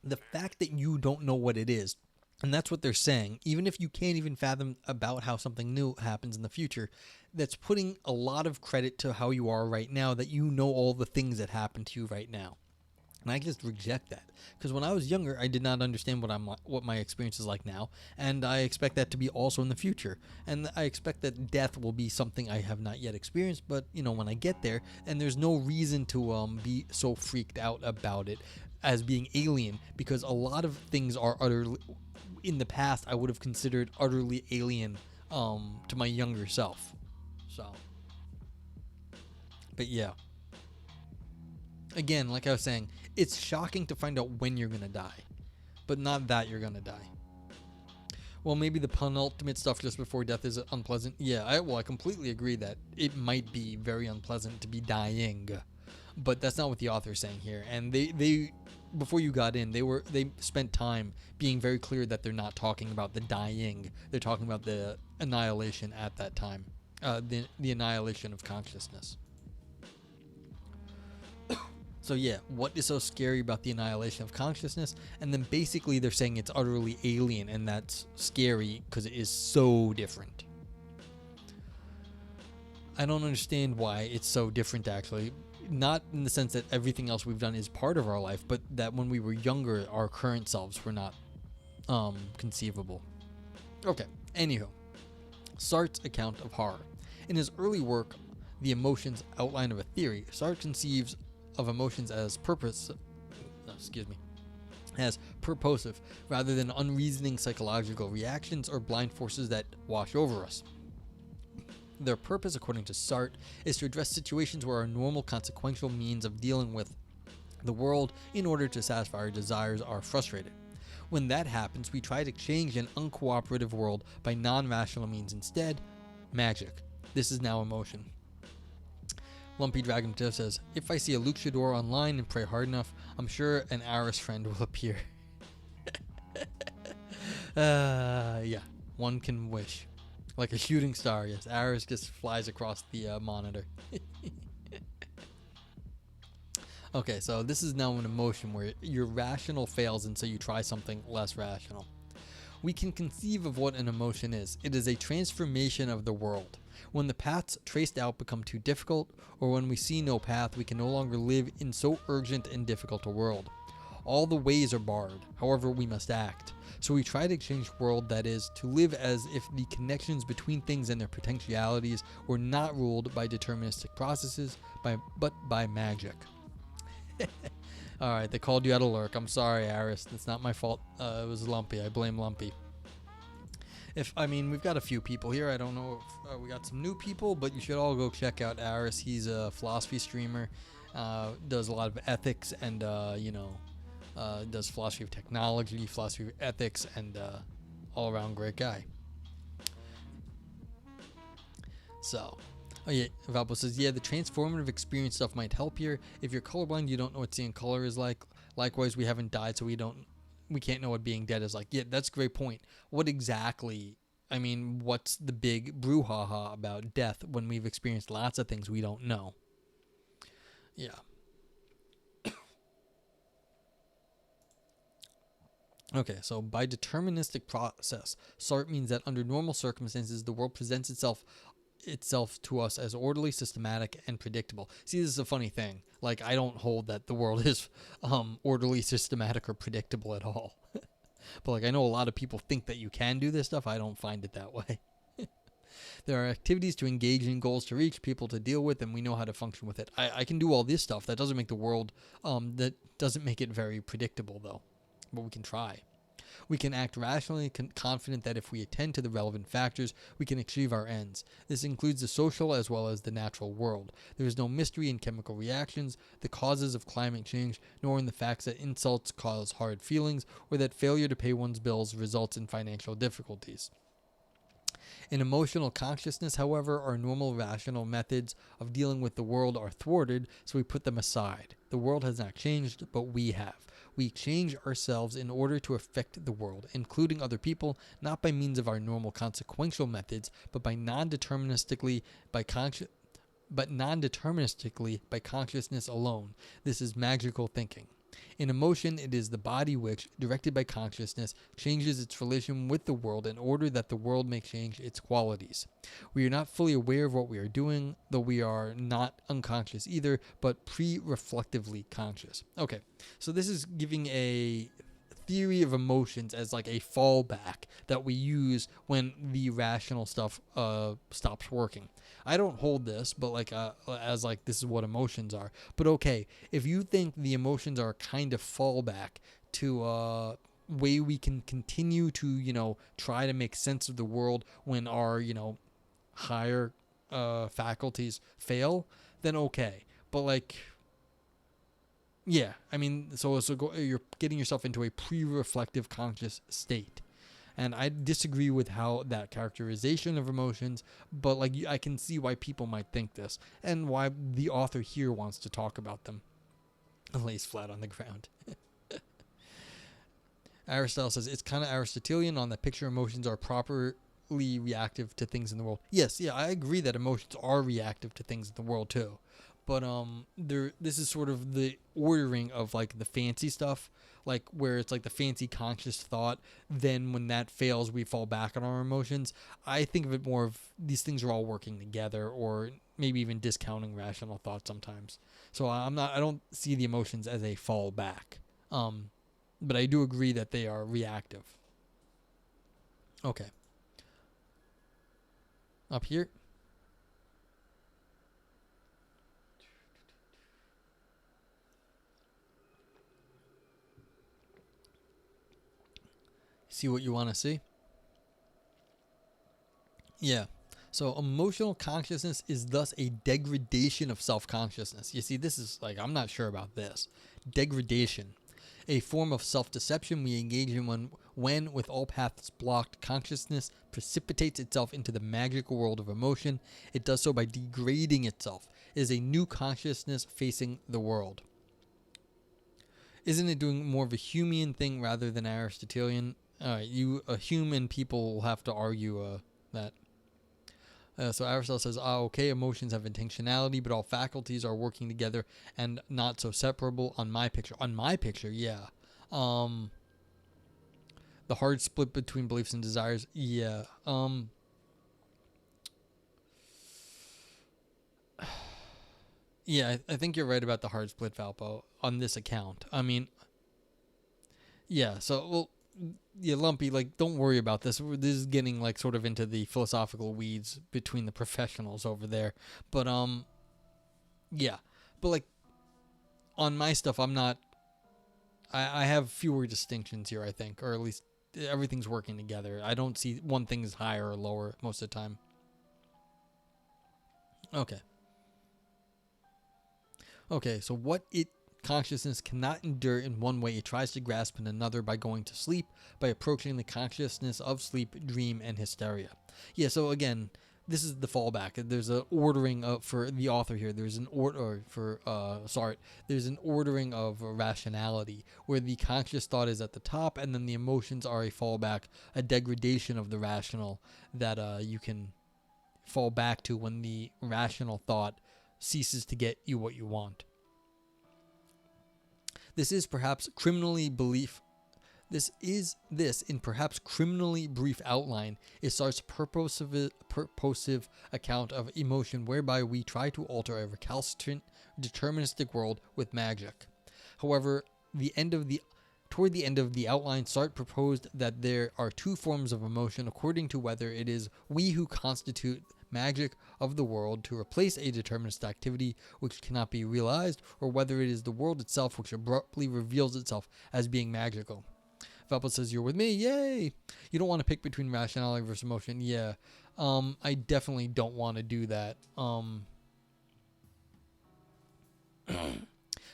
the fact that you don't know what it is, and that's what they're saying. Even if you can't even fathom about how something new happens in the future, that's putting a lot of credit to how you are right now, that you know all the things that happen to you right now. And I just reject that, because when I was younger, I did not understand what my experience is like now, and I expect that to be also in the future. And I expect that death will be something I have not yet experienced, but when I get there, and there's no reason to be so freaked out about it as being alien, because a lot of things are utterly, in the past, I would have considered utterly alien to my younger self. So, but yeah. Again, like I was saying, it's shocking to find out when you're going to die, but not that you're going to die. Well, maybe the penultimate stuff just before death is unpleasant. Yeah, I completely agree that it might be very unpleasant to be dying, but that's not what the author is saying here. And they before you got in, they spent time being very clear that they're not talking about the dying. They're talking about the annihilation at that time, the annihilation of consciousness. So yeah, what is so scary about the annihilation of consciousness? And then basically they're saying it's utterly alien, and that's scary because it is so different. I don't understand why it's so different, actually. Not in the sense that everything else we've done is part of our life, but that when we were younger, our current selves were not conceivable. Okay, anywho. Sartre's account of horror. In his early work, The Emotions Outline of a Theory, Sartre conceives of emotions as as purposive, rather than unreasoning psychological reactions or blind forces that wash over us. Their purpose, according to Sartre, is to address situations where our normal consequential means of dealing with the world in order to satisfy our desires are frustrated. When that happens, we try to change an uncooperative world by non-rational means instead. Magic. This is now emotion. Lumpy Dragon Tiff says, if I see a luchador online and pray hard enough, I'm sure an Aris friend will appear. Yeah, one can wish. Like a shooting star, yes. Aris just flies across the monitor. Okay, so this is now an emotion where your rational fails and so you try something less rational. We can conceive of what an emotion is. It is a transformation of the world. When the paths traced out become too difficult, or when we see no path, we can no longer live in so urgent and difficult a world. All the ways are barred, however we must act. So we try to change the world, that is, to live as if the connections between things and their potentialities were not ruled by deterministic processes, but by magic. Alright, they called you out of lurk. I'm sorry, Aris. It's not my fault. It was Lumpy. I blame Lumpy. We've got a few people here. I don't know if we got some new people, but you should all go check out Aris. He's a philosophy streamer, does a lot of ethics, and does philosophy of technology, philosophy of ethics, and all around great guy. So, Valpo says, yeah, the transformative experience stuff might help here. If you're colorblind, you don't know what seeing color is like. Likewise, we haven't died, so we can't know what being dead is like. Yeah, that's a great point. What exactly, what's the big brouhaha about death when we've experienced lots of things we don't know? Yeah. Okay, so by deterministic process, Sartre means that under normal circumstances, the world presents itself to us as orderly, systematic, and predictable. See, this is a funny thing. Like, I don't hold that the world is orderly, systematic, or predictable at all. But I know a lot of people think that you can do this stuff. I don't find it that way. There are activities to engage in, goals to reach, people to deal with, and we know how to function with it. I can do all this stuff. That doesn't make the world, that doesn't make it very predictable, though. But we can try. We can act rationally, confident that if we attend to the relevant factors, we can achieve our ends. This includes the social as well as the natural world. There is no mystery in chemical reactions, the causes of climate change, nor in the facts that insults cause hard feelings, or that failure to pay one's bills results in financial difficulties. In emotional consciousness, however, our normal rational methods of dealing with the world are thwarted, so we put them aside. The world has not changed, but we have. We change ourselves in order to affect the world, including other people, not by means of our normal consequential methods, but non-deterministically by consciousness alone. This is magical thinking. In emotion, it is the body which, directed by consciousness, changes its relation with the world in order that the world may change its qualities. We are not fully aware of what we are doing, though we are not unconscious either, but pre-reflectively conscious. Okay, so this is giving a theory of emotions as like a fallback that we use when the rational stuff stops working. I don't hold this, but as this is what emotions are. But okay, if you think the emotions are a kind of fallback to way we can continue to try to make sense of the world when our higher faculties fail, then okay. But yeah, so you're getting yourself into a pre-reflective conscious state. And I disagree with how that characterization of emotions, but I can see why people might think this, and why the author here wants to talk about them. Lays flat on the ground. Aristotle says, it's kind of Aristotelian on that picture emotions are properly reactive to things in the world. Yes, yeah, I agree that emotions are reactive to things in the world too. But this is sort of the ordering of the fancy stuff, where it's the fancy conscious thought. Then when that fails, we fall back on our emotions. I think of it more of these things are all working together, or maybe even discounting rational thought sometimes. So I don't see the emotions as a fallback. But I do agree that they are reactive. Okay. Up here. See what you want to see? Yeah. So emotional consciousness is thus a degradation of self-consciousness. You see, this is like, I'm not sure about this. Degradation. A form of self-deception we engage in when, with all paths blocked, consciousness precipitates itself into the magical world of emotion. It does so by degrading itself. It is a new consciousness facing the world. Isn't it doing more of a Humean thing rather than Aristotelian? Human people will have to argue that. So Aristotle says, okay, emotions have intentionality, but all faculties are working together and not so separable on my picture. On my picture, yeah. The hard split between beliefs and desires, yeah. Yeah, I think you're right about the hard split, Valpo, on this account. I mean, yeah, so, well, yeah, Lumpy, like, don't worry about this. This is getting, like, sort of into the philosophical weeds between the professionals over there. But, yeah. But, like, on my stuff, I'm not... I have fewer distinctions here, I think. Or at least everything's working together. I don't see one thing is higher or lower most of the time. Okay. Okay, so what consciousness cannot endure in one way, it tries to grasp in another by going to sleep, by approaching the consciousness of sleep, dream, and hysteria. Yeah, so again, this is the fallback. There's an ordering for the author here. There's an there's an ordering of rationality where the conscious thought is at the top, and then the emotions are a fallback, a degradation of the rational that you can fall back to when the rational thought ceases to get you what you want. This in perhaps criminally brief outline is Sartre's purposive account of emotion, whereby we try to alter a recalcitrant, deterministic world with magic. However, toward the end of the outline, Sartre proposed that there are two forms of emotion according to whether it is we who constitute magic of the world to replace a determinist activity which cannot be realized, or whether it is the world itself which abruptly reveals itself as being magical. Valpo says, you're with me, yay! You don't want to pick between rationality versus emotion. Yeah, I definitely don't want to do that.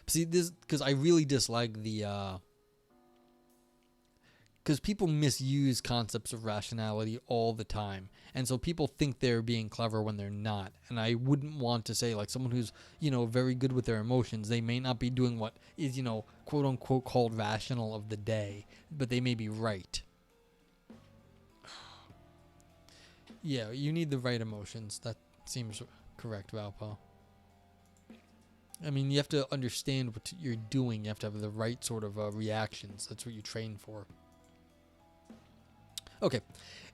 See, this, because I really dislike the, because people misuse concepts of rationality all the time. And so people think they're being clever when they're not. And I wouldn't want to say, like, someone who's, very good with their emotions, they may not be doing what is, quote unquote called rational of the day, but they may be right. Yeah, you need the right emotions. That seems correct, Valpo. I mean, you have to understand what you're doing. You have to have the right sort of reactions. That's what you train for. Okay,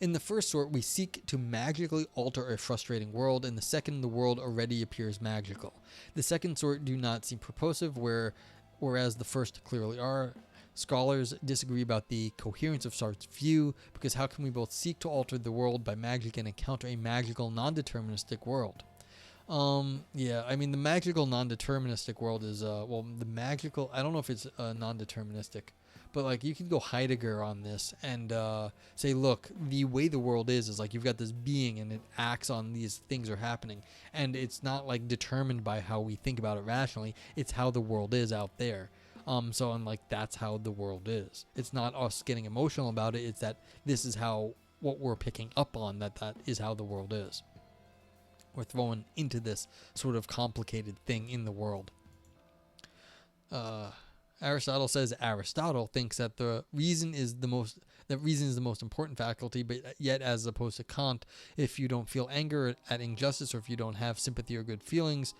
in the first sort, we seek to magically alter a frustrating world. In the second, the world already appears magical. The second sort do not seem purposive, whereas the first clearly are. Scholars disagree about the coherence of Sartre's view, because how can we both seek to alter the world by magic and encounter a magical, non-deterministic world? Yeah, I mean, the magical, non-deterministic world is, I don't know if it's non-deterministic. But, like, you can go Heidegger on this and say, look, the way the world is like you've got this being and it acts on these things are happening. And it's not, like, determined by how we think about it rationally. It's how the world is out there. That's how the world is. It's not us getting emotional about it. It's that this is what we're picking up on, that is how the world is. We're thrown into this sort of complicated thing in the world. Aristotle says Aristotle thinks that reason is the most important faculty, but yet, as opposed to Kant, if you don't feel anger at injustice or if you don't have sympathy or good feelings,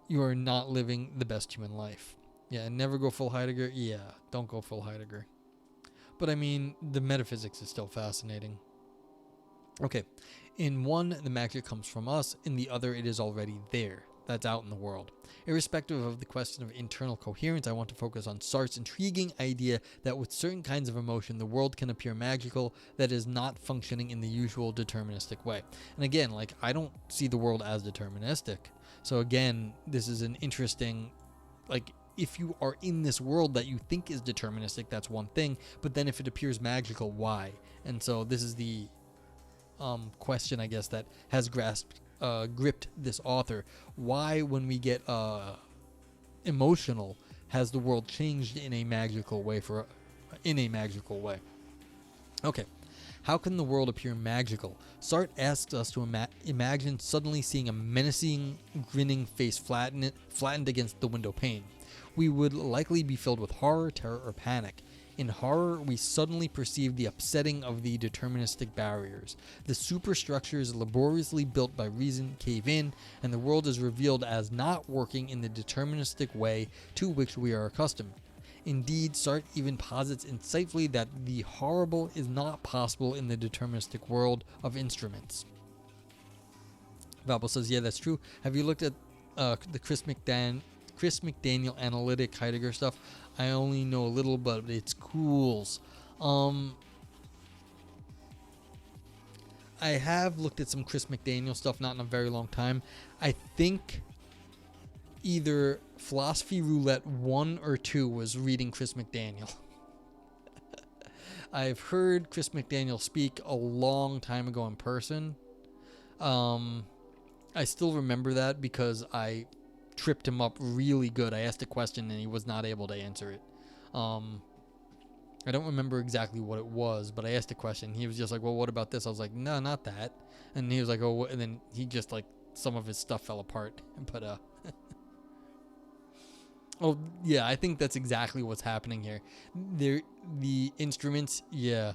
you are not living the best human life. Yeah, never go full Heidegger. Yeah, don't go full Heidegger. But I mean, the metaphysics is still fascinating. Okay, In one, the magic comes from us. In the other, it is already there. That's out in the world. Irrespective of the question of internal coherence, I want to focus on Sartre's intriguing idea that with certain kinds of emotion, the world can appear magical that is not functioning in the usual deterministic way. And again, like, I don't see the world as deterministic. So again, this is an interesting, like, if you are in this world that you think is deterministic, that's one thing. But then if it appears magical, why? And so this is the question, I guess, that has gripped this author. Why, when we get emotional, has the world changed in a magical way? Okay. How can the world appear magical? Sartre asks us to imagine suddenly seeing a menacing, grinning face flattened against the window pane. We would likely be filled with horror, terror, or panic. In horror, we suddenly perceive the upsetting of the deterministic barriers. The superstructures laboriously built by reason cave in, and the world is revealed as not working in the deterministic way to which we are accustomed. Indeed, Sartre even posits insightfully that the horrible is not possible in the deterministic world of instruments. Valpo says, yeah, that's true. Have you looked at the Chris McDaniel analytic Heidegger stuff? I only know a little, but it's cools. I have looked at some Chris McDaniel stuff, not in a very long time. I think either Philosophy Roulette 1 or 2 was reading Chris McDaniel. I've heard Chris McDaniel speak a long time ago in person. I still remember that because I tripped him up really good. I asked a question and he was not able to answer it. I don't remember exactly what it was, but I asked a question. He was just like, well, what about this? I was like, no, not that. And he was like, oh, and then he just, like, some of his stuff fell apart. But, oh, yeah, I think that's exactly what's happening here. The instruments, yeah.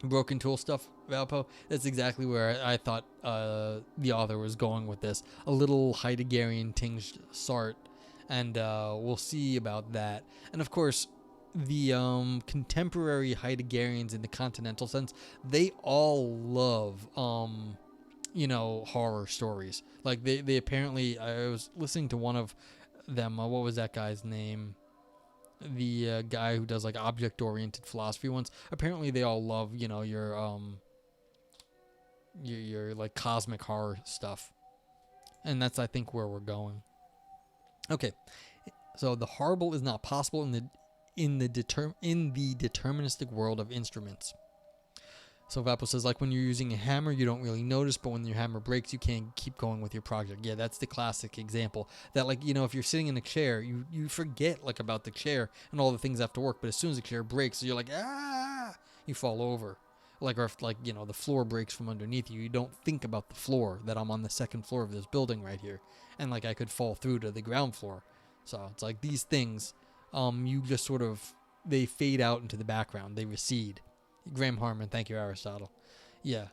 Broken tool stuff, Valpo, that's exactly where I thought the author was going with this. A little Heideggerian tinged Sartre, and we'll see about that. And of course, the contemporary Heideggerians in the continental sense, they all love, horror stories. Like, they apparently, I was listening to one of them, what was that guy's name? The guy who does like object-oriented philosophy ones. Apparently, they all love your like cosmic horror stuff, and that's I think where we're going. Okay, so the horrible is not possible in the deterministic world of instruments. So Vapo says, like, when you're using a hammer, you don't really notice, but when your hammer breaks, you can't keep going with your project. Yeah, that's the classic example. That, like, if you're sitting in a chair, you forget, like, about the chair and all the things have to work, but as soon as the chair breaks, you're like, you fall over. Like, or if, like, the floor breaks from underneath you, you don't think about the floor, that I'm on the second floor of this building right here, and, like, I could fall through to the ground floor. So it's like these things, you just sort of, they fade out into the background, they recede. Graham Harmon, thank you, Aristotle. Yeah.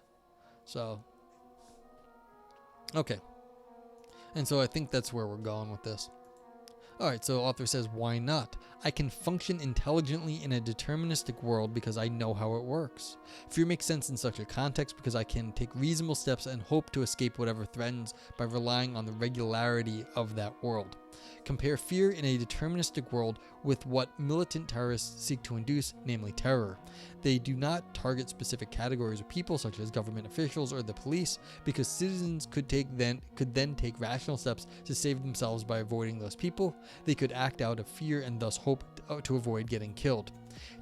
So, okay. And so I think that's where we're going with this. Alright, so author says, why not? I can function intelligently in a deterministic world because I know how it works. Fear makes sense in such a context because I can take reasonable steps and hope to escape whatever threatens by relying on the regularity of that world. Compare fear in a deterministic world with what militant terrorists seek to induce, namely terror. They do not target specific categories of people such as government officials or the police because citizens could then take rational steps to save themselves by avoiding those people. They could act out of fear and thus hope to avoid getting killed.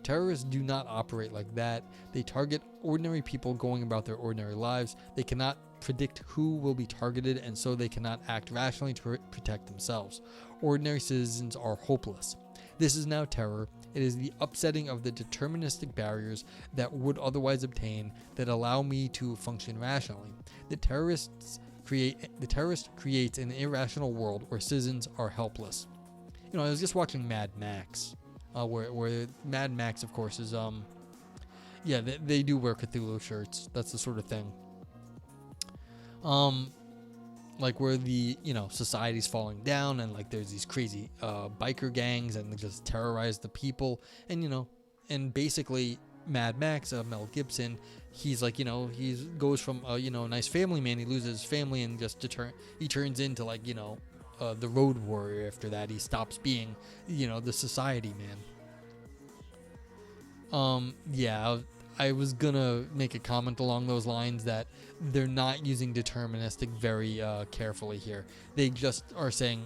Terrorists do not operate like that. They target ordinary people going about their ordinary lives. They cannot predict who will be targeted, and so they cannot act rationally to protect themselves. Ordinary citizens are hopeless. This is now terror. It is the upsetting of the deterministic barriers that would otherwise obtain that allow me to function rationally. The terrorist creates an irrational world where citizens are helpless. I was just watching Mad Max, where Mad Max, of course, is they do wear Cthulhu shirts. That's the sort of thing. Like where the society's falling down, and like there's these crazy biker gangs, and they just terrorize the people, and and basically Mad Max, Mel Gibson, he's like, he goes from a nice family man, he loses his family and just he turns into like the road warrior. After that, he stops being the society man. Yeah, I was gonna make a comment along those lines that they're not using deterministic very carefully here. They just are saying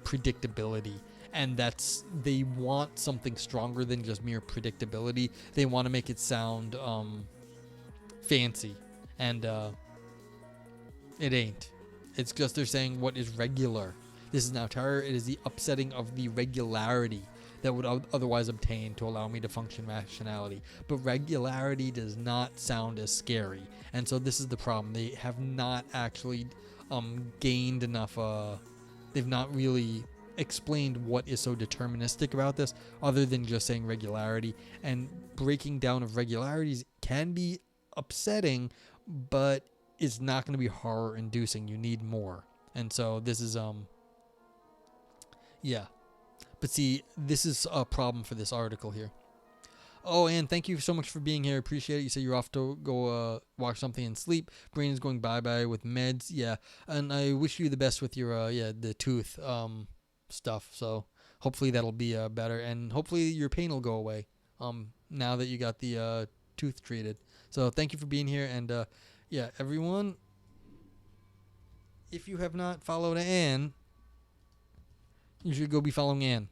predictability, and they want something stronger than just mere predictability. They want to make it sound fancy, and it ain't. It's just they're saying what is regular. This is now terror. It is the upsetting of the regularity that would otherwise obtain to allow me to function rationality. But regularity does not sound as scary, and so this is the problem. They have not actually gained enough. They've not really explained what is so deterministic about this, other than just saying regularity. And breaking down of regularities can be upsetting, but it's not going to be horror inducing. You need more. And so this is yeah. But see, this is a problem for this article here. Oh, and thank you so much for being here. Appreciate it. You said you're off to go watch something and sleep. Brain is going bye-bye with meds. Yeah, and I wish you the best with your the tooth stuff. So hopefully that'll be better, and hopefully your pain will go away now that you got the tooth treated. So thank you for being here, and yeah, everyone, if you have not followed Anne, you should go be following Anne.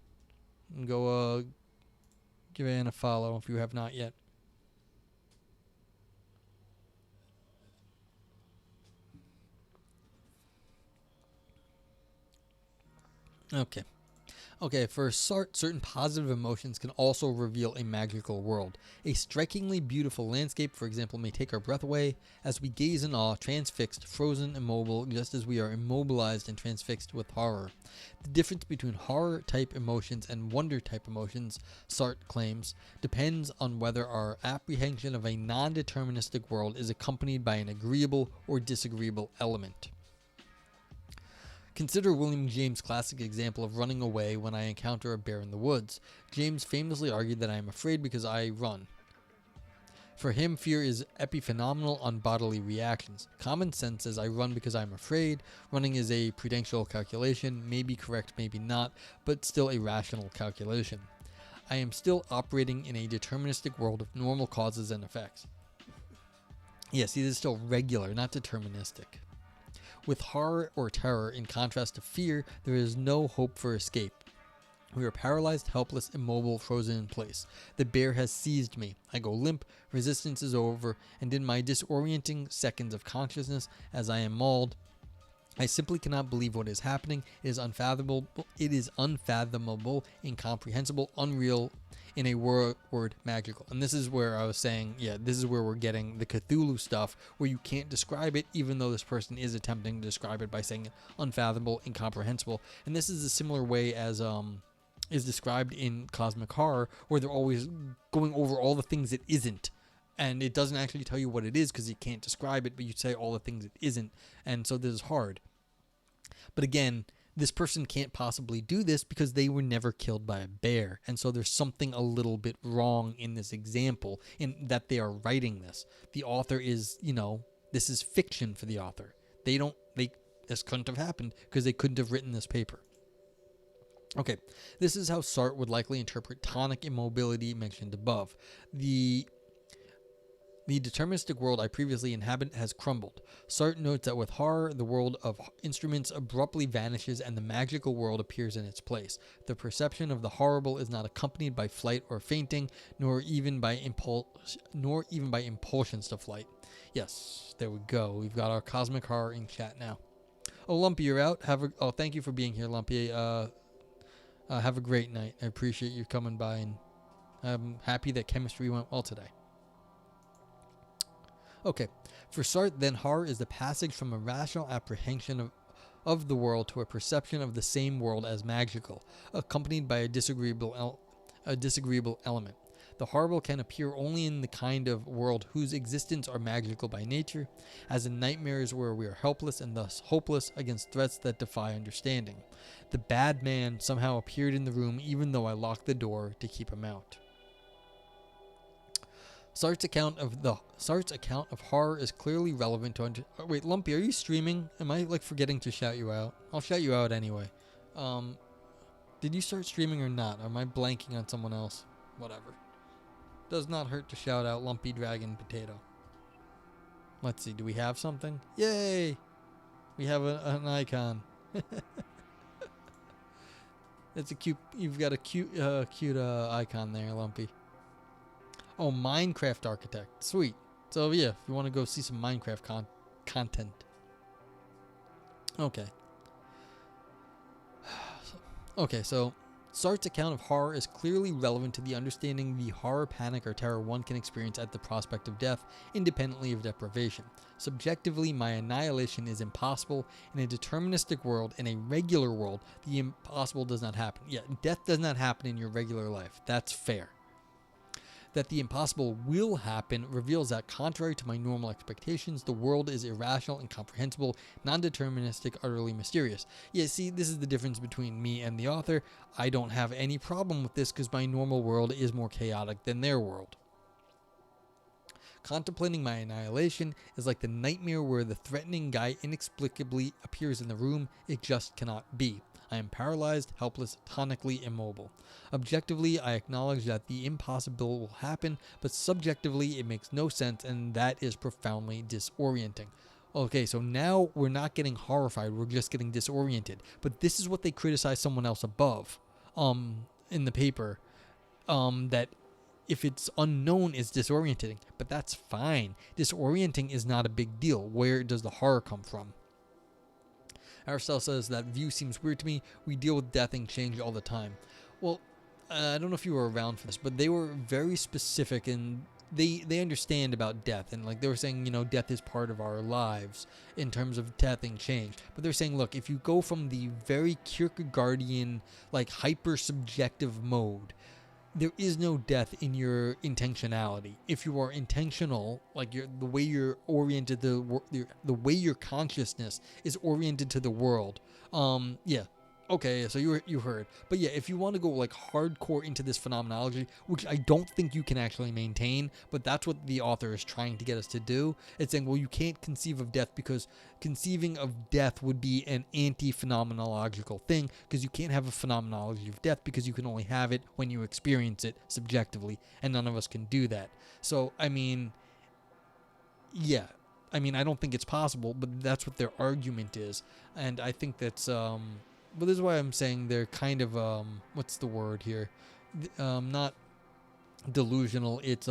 And go give Anne a follow if you have not yet. Okay. Okay, for Sartre, certain positive emotions can also reveal a magical world. A strikingly beautiful landscape, for example, may take our breath away as we gaze in awe, transfixed, frozen, immobile, just as we are immobilized and transfixed with horror. The difference between horror-type emotions and wonder-type emotions, Sartre claims, depends on whether our apprehension of a non-deterministic world is accompanied by an agreeable or disagreeable element. Consider William James' classic example of running away when I encounter a bear in the woods. James famously argued that I am afraid because I run. For him, fear is epiphenomenal on bodily reactions. Common sense says I run because I am afraid. Running is a prudential calculation, maybe correct, maybe not, but still a rational calculation. I am still operating in a deterministic world of normal causes and effects. Yes, it is still regular, not deterministic. With horror or terror, in contrast to fear, there is no hope for escape. We are paralyzed, helpless, immobile, frozen in place. The bear has seized me. I go limp, resistance is over, and in my disorienting seconds of consciousness, as I am mauled, I simply cannot believe what is happening. It is unfathomable, incomprehensible, unreal, in a word, magical. And this is where I was saying, yeah, this is where we're getting the Cthulhu stuff, where you can't describe it, even though this person is attempting to describe it by saying unfathomable, incomprehensible. And this is a similar way as is described in Cosmic Horror, where they're always going over all the things it isn't. And it doesn't actually tell you what it is because you can't describe it, but you say all the things it isn't. And so this is hard. But again, this person can't possibly do this because they were never killed by a bear. And so there's something a little bit wrong in this example in that they are writing this. The author is, this is fiction for the author. This couldn't have happened because they couldn't have written this paper. Okay, this is how Sartre would likely interpret tonic immobility mentioned above. The deterministic world I previously inhabited has crumbled. Sartre notes that with horror, the world of instruments abruptly vanishes and the magical world appears in its place. The perception of the horrible is not accompanied by flight or fainting, nor even by impulsions to flight. Yes, there we go. We've got our Cosmic Horror in chat now. Oh, Lumpy, you're out. Thank you for being here, Lumpy. Have a great night. I appreciate you coming by, and I'm happy that chemistry went well today. Okay, for Sartre, then, horror is the passage from a rational apprehension of the world to a perception of the same world as magical, accompanied by a disagreeable element. The horrible can appear only in the kind of world whose existence are magical by nature, as in nightmares where we are helpless and thus hopeless against threats that defy understanding. The bad man somehow appeared in the room even though I locked the door to keep him out. Sartre's account of horror is clearly relevant to. Wait, Lumpy, are you streaming? Am I like forgetting to shout you out? I'll shout you out anyway. Did you start streaming or not? Or am I blanking on someone else? Whatever. Does not hurt to shout out Lumpy Dragon Potato. Let's see. Do we have something? Yay! We have an icon. It's a cute. You've got a cute icon there, Lumpy. Oh, Minecraft Architect. Sweet. So yeah, if you want to go see some Minecraft content. Okay. So Sartre's account of horror is clearly relevant to the understanding the horror, panic, or terror one can experience at the prospect of death, independently of deprivation. Subjectively, my annihilation is impossible. In a deterministic world, in a regular world, the impossible does not happen. Yeah, death does not happen in your regular life. That's fair. That the impossible will happen reveals that, contrary to my normal expectations, the world is irrational, incomprehensible, non-deterministic, utterly mysterious. Yeah, see, this is the difference between me and the author. I don't have any problem with this because my normal world is more chaotic than their world. Contemplating my annihilation is like the nightmare where the threatening guy inexplicably appears in the room. It just cannot be. I am paralyzed, helpless, tonically immobile. Objectively, I acknowledge that the impossible will happen, but subjectively, it makes no sense, and that is profoundly disorienting. Okay, so now we're not getting horrified, we're just getting disoriented. But this is what they criticize someone else above, in the paper, that if it's unknown, it's disorienting. But that's fine. Disorienting is not a big deal. Where does the horror come from? Aristotle says that view seems weird to me. We deal with death and change all the time. Well, I don't know if you were around for this, but they were very specific, and they understand about death, and like they were saying, you know, death is part of our lives in terms of death and change. But they're saying, look, if you go from the very Kierkegaardian, like hyper subjective mode, there is no death in your intentionality. If you are intentional, like the way you're oriented, the way your consciousness is oriented to the world. Yeah. Okay, so you heard. But yeah, if you want to go like hardcore into this phenomenology, which I don't think you can actually maintain, but that's what the author is trying to get us to do. It's saying, well, you can't conceive of death because conceiving of death would be an anti-phenomenological thing, because you can't have a phenomenology of death because you can only have it when you experience it subjectively, and none of us can do that. So, I mean, yeah. I mean, I don't think it's possible, but that's what their argument is. And I think that's, but this is why I'm saying they're kind of, what's the word here? Not delusional, it's,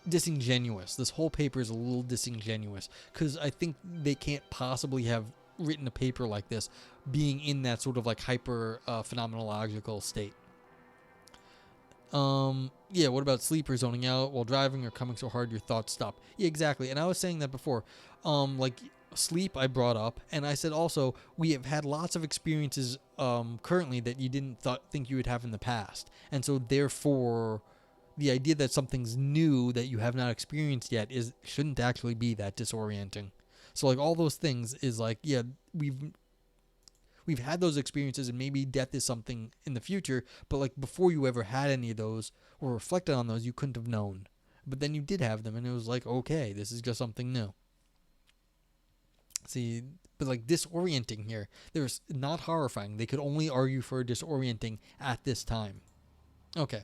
disingenuous. This whole paper is a little disingenuous, because I think they can't possibly have written a paper like this being in that sort of like hyper phenomenological state. Yeah, what about sleep or zoning out while driving or coming so hard your thoughts stop? Yeah, exactly. And I was saying that before. Like sleep I brought up, and I said also we have had lots of experiences currently that you didn't think you would have in the past. And so therefore the idea that something's new that you have not experienced yet shouldn't actually be that disorienting. So like all those things is like, yeah, we've had those experiences, and maybe death is something in the future, but like before you ever had any of those or reflected on those, you couldn't have known. But then you did have them, and it was like, okay, this is just something new. See, but like disorienting here, there's not horrifying. They could only argue for disorienting at this time. Okay.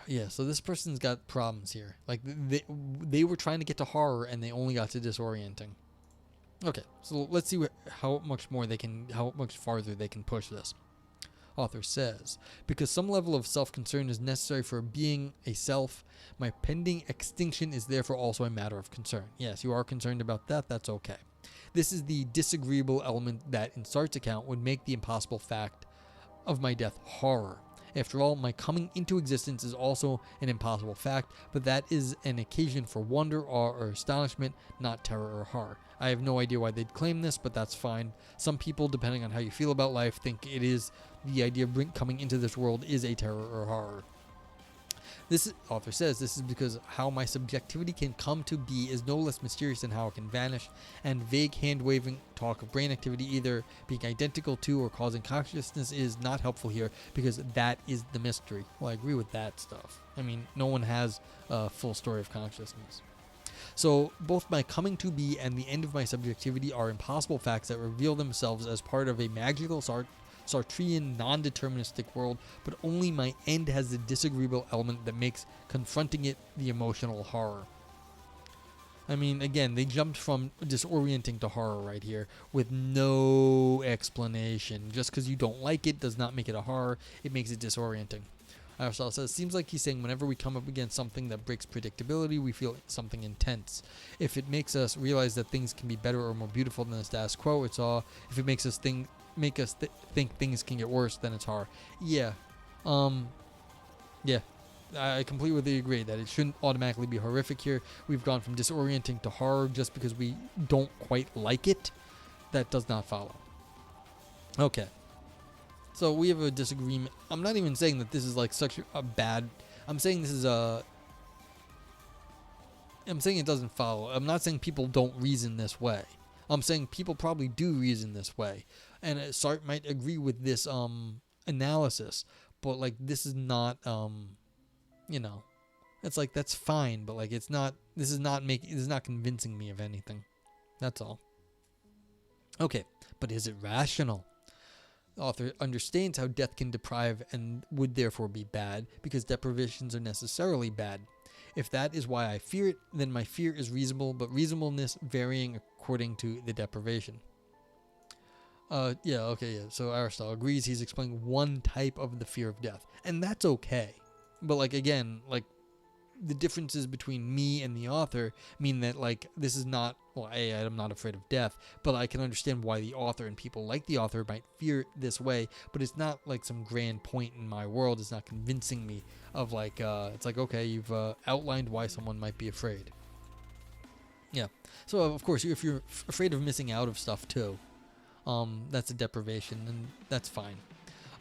Yeah, so this person's got problems here. Like they were trying to get to horror, and they only got to disorienting. Okay, so let's see how much farther they can push this. Author says, because some level of self-concern is necessary for being a self, my pending extinction is therefore also a matter of concern. Yes, you are concerned about that, that's okay. This is the disagreeable element that, in Sartre's account, would make the impossible fact of my death horror. After all, my coming into existence is also an impossible fact, but that is an occasion for wonder, awe, or astonishment, not terror or horror. I have no idea why they'd claim this, but that's fine. Some people, depending on how you feel about life, think it is the idea of coming into this world is a terror or horror. This author says this is because how my subjectivity can come to be is no less mysterious than how it can vanish, and vague hand-waving talk of brain activity either being identical to or causing consciousness is not helpful here, because that is the mystery. Well, I agree with that stuff. I mean, no one has a full story of consciousness. So both my coming to be and the end of my subjectivity are impossible facts that reveal themselves as part of a magical Sartrean non-deterministic world, but only my end has the disagreeable element that makes confronting it the emotional horror. I mean, again, they jumped from disorienting to horror right here with no explanation. Just because you don't like it does not make it a horror, it makes it disorienting. Aristotle says, seems like he's saying whenever we come up against something that breaks predictability, we feel something intense. If it makes us realize that things can be better or more beautiful than the status quo, it's all. If it makes us think things can get worse, then it's horror. Yeah. Yeah. I completely agree that it shouldn't automatically be horrific here. We've gone from disorienting to horror just because we don't quite like it. That does not follow. Okay. So we have a disagreement. I'm not even saying that this is like such a bad. I'm saying this is a. I'm saying it doesn't follow. I'm not saying people don't reason this way. I'm saying people probably do reason this way, and Sartre might agree with this analysis, but like this is not it's like that's fine, but like it's not. This is not convincing me of anything. That's all. Okay, but is it rational? The author understands how death can deprive and would therefore be bad, because deprivations are necessarily bad. If that is why I fear it, then my fear is reasonable, but reasonableness varying according to the deprivation. So Aristotle agrees. He's explaining one type of the fear of death, and that's okay. But like again, like the differences between me and the author mean that like this is not. Well, I'm not afraid of death, but I can understand why the author and people like the author might fear it this way. But it's not like some grand point in my world. It's not convincing me of like. It's like, okay, you've outlined why someone might be afraid. Yeah. So of course, if you're afraid of missing out of stuff too, that's a deprivation, and that's fine.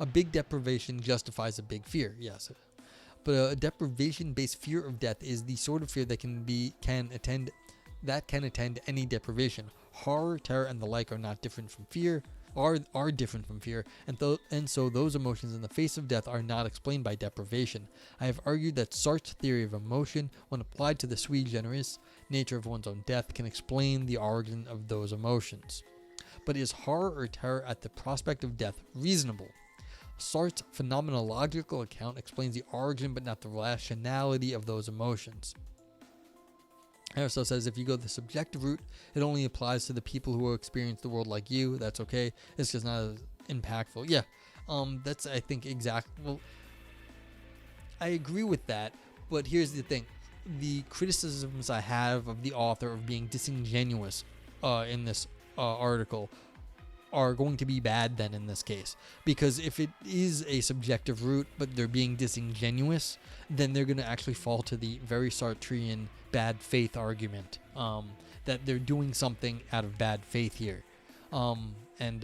A big deprivation justifies a big fear. Yes. But a deprivation-based fear of death is the sort of fear that can attend any deprivation. Horror, terror, and the like are not different from fear, are different from fear, and so those emotions in the face of death are not explained by deprivation. I have argued that Sartre's theory of emotion, when applied to the sui generis nature of one's own death, can explain the origin of those emotions. But is horror or terror at the prospect of death reasonable? Sartre's phenomenological account explains the origin but not the rationality of those emotions. Aristotle says if you go the subjective route, it only applies to the people who experience the world like you. That's okay. It's just not as impactful. Yeah, that's I think well, I agree with that, but here's the thing. The criticisms I have of the author of being disingenuous in this article are going to be bad then in this case, because if it is a subjective route but they're being disingenuous, then they're going to actually fall to the very Sartrean bad faith argument, that they're doing something out of bad faith here, and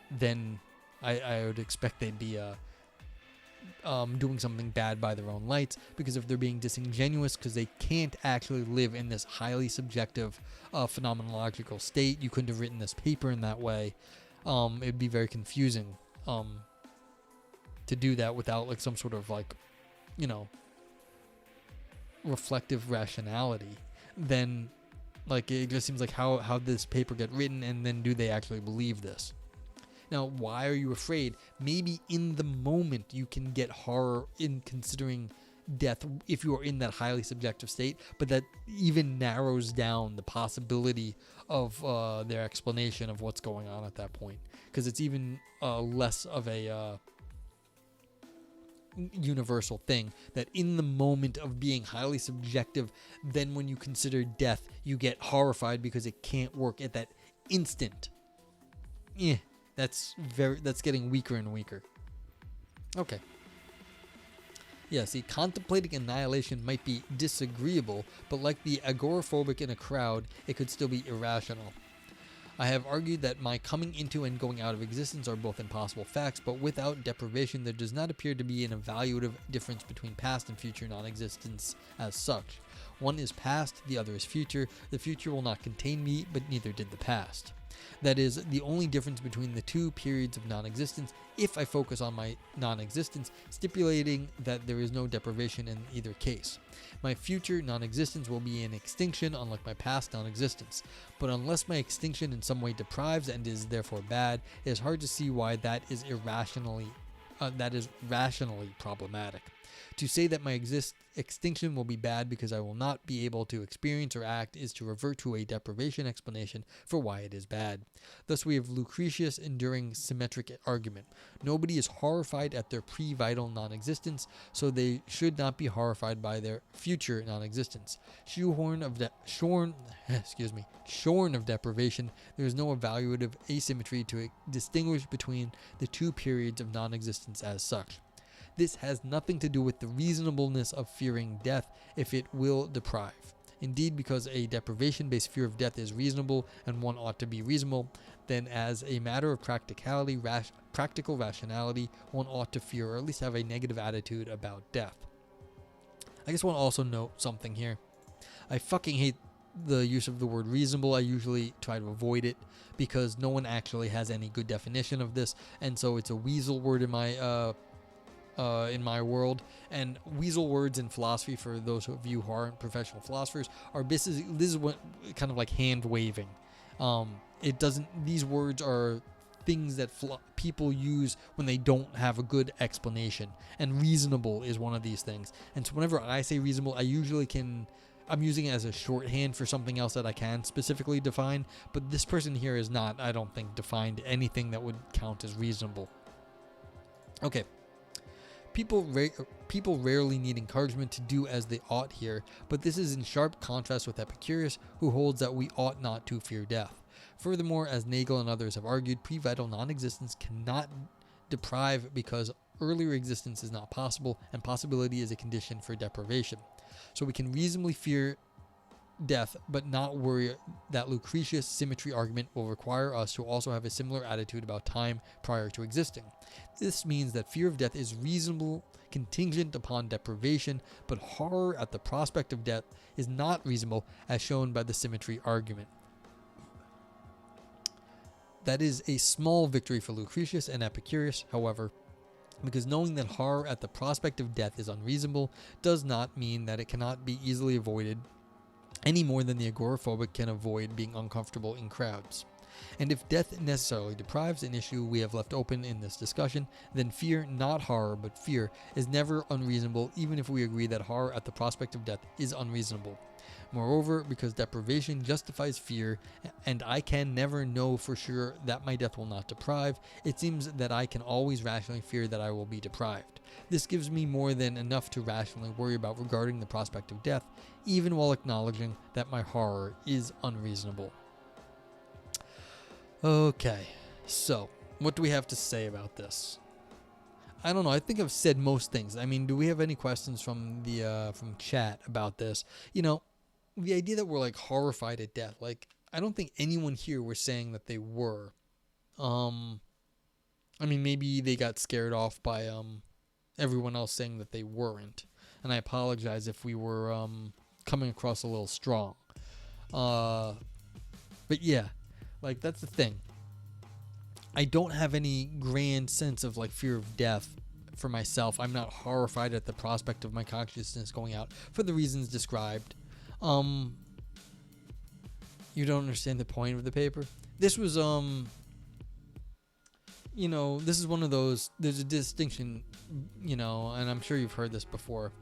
then I would expect they'd be doing something bad by their own lights, because if they're being disingenuous because they can't actually live in this highly subjective phenomenological state, you couldn't have written this paper in that way. It'd be very confusing to do that without like some sort of like, reflective rationality. Then like it just seems like how this paper get written, and then do they actually believe this? Now, why are you afraid? Maybe in the moment you can get horror in considering death if you are in that highly subjective state, but that even narrows down the possibility of their explanation of what's going on at that point, because it's even less of a universal thing, that in the moment of being highly subjective, then when you consider death you get horrified because it can't work at that instant. That's getting weaker and weaker. Okay. Yeah, see, contemplating annihilation might be disagreeable, but like the agoraphobic in a crowd, it could still be irrational. I have argued that my coming into and going out of existence are both impossible facts, but without deprivation there does not appear to be an evaluative difference between past and future non-existence as such. One is past, the other is future. The future will not contain me, but neither did the past. That is the only difference between the two periods of non-existence if I focus on my non-existence, stipulating that there is no deprivation in either case. My future non-existence will be an extinction, unlike my past non-existence. But unless my extinction in some way deprives and is therefore bad, it is hard to see why that is rationally problematic. To say that my extinction will be bad because I will not be able to experience or act is to revert to a deprivation explanation for why it is bad. Thus we have Lucretius' enduring symmetric argument. Nobody is horrified at their pre-vital non-existence, so they should not be horrified by their future non-existence. Shorn of deprivation, there is no evaluative asymmetry to distinguish between the two periods of non-existence as such. This has nothing to do with the reasonableness of fearing death if it will deprive. Indeed, because a deprivation-based fear of death is reasonable and one ought to be reasonable, then as a matter of practicality, practical rationality, one ought to fear or at least have a negative attitude about death. I just want to also note something here. I fucking hate the use of the word reasonable. I usually try to avoid it because no one actually has any good definition of this, and so it's a weasel word in my world. And weasel words in philosophy, for those of you who aren't professional philosophers, are this is what kind of like hand waving. These words are things that people use when they don't have a good explanation, and reasonable is one of these things. And so whenever I say reasonable, I'm using it as a shorthand for something else that I can specifically define, but this person here is not, I don't think, defined anything that would count as reasonable. Okay. People rarely need encouragement to do as they ought here, but this is in sharp contrast with Epicurus, who holds that we ought not to fear death. Furthermore, as Nagel and others have argued, pre-vital non-existence cannot deprive because earlier existence is not possible, and possibility is a condition for deprivation. So we can reasonably fear death, but not worry that Lucretius' symmetry argument will require us to also have a similar attitude about time prior to existing. This means that fear of death is reasonable, contingent upon deprivation, but horror at the prospect of death is not reasonable, as shown by the symmetry argument. That is a small victory for Lucretius and Epicurus, however, because knowing that horror at the prospect of death is unreasonable does not mean that it cannot be easily avoided any more than the agoraphobic can avoid being uncomfortable in crowds. And if death necessarily deprives an issue we have left open in this discussion, then fear, not horror, but fear, is never unreasonable, even if we agree that horror at the prospect of death is unreasonable. Moreover, because deprivation justifies fear, and I can never know for sure that my death will not deprive, it seems that I can always rationally fear that I will be deprived. This gives me more than enough to rationally worry about regarding the prospect of death, even while acknowledging that my horror is unreasonable. Okay, so what do we have to say about this? I don't know. I think I've said most things. I mean, do we have any questions from the from chat about this? You know, the idea that we're like horrified at death. Like, I don't think anyone here was saying that they were. I mean, maybe they got scared off by everyone else saying that they weren't. And I apologize if we were coming across a little strong. But yeah, like, that's the thing. I don't have any grand sense of like fear of death for myself. I'm not horrified at the prospect of my consciousness going out for the reasons described. You don't understand the point of the paper? This was you know, this is one of those, there's a distinction, you know, and I'm sure you've heard this before.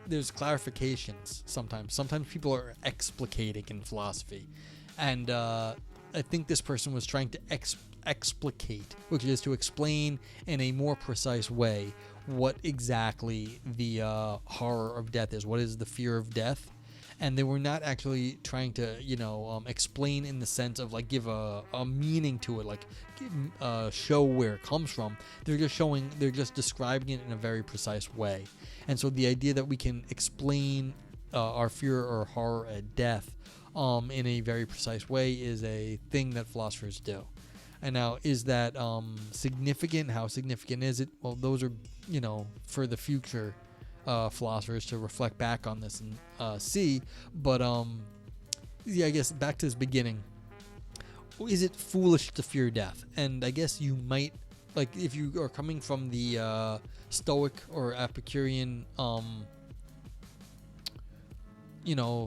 There's clarifications sometimes. Sometimes people are explicating in philosophy. And I think this person was trying to explicate, which is to explain in a more precise way what exactly the horror of death is. What is the fear of death? And they were not actually trying to, you know, explain in the sense of like give a meaning to it, like show where it comes from. They're just describing it in a very precise way. And so the idea that we can explain our fear or horror at death in a very precise way is a thing that philosophers do. And now, is that significant? How significant is it? Well, those are, for the future philosophers to reflect back on this and see. But, I guess back to this beginning. Is it foolish to fear death? And I guess you might, like, if you are coming from the Stoic or Epicurean,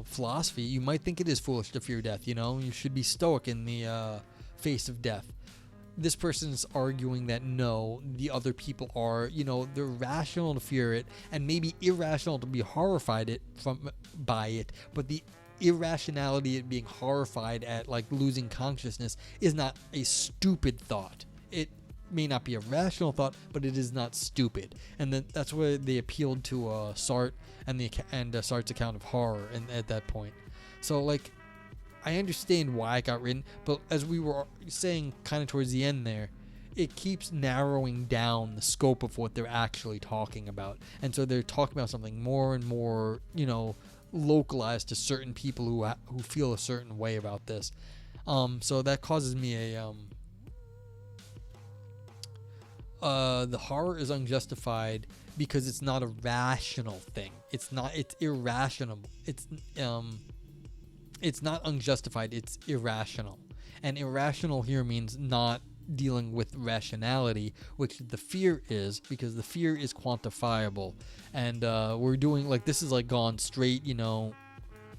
philosophy, you might think it is foolish to fear death. You should be stoic in the face of death. This person's arguing that no, the other people are, they're rational to fear it and maybe irrational to be horrified by it, but the irrationality of being horrified at like losing consciousness is not a stupid thought. It may not be a rational thought, but it is not stupid. And then that's where they appealed to Sartre and Sartre's account of horror at that point. So like, I understand why it got written, but as we were saying kind of towards the end there, it keeps narrowing down the scope of what they're actually talking about. And so they're talking about something more and more, localized to certain people who feel a certain way about this. So that causes me the horror is unjustified because it's not a rational thing. It's irrational. It's not unjustified, it's irrational. And irrational here means not dealing with rationality, which the fear is, because the fear is quantifiable. And we're doing, like, this is like gone straight,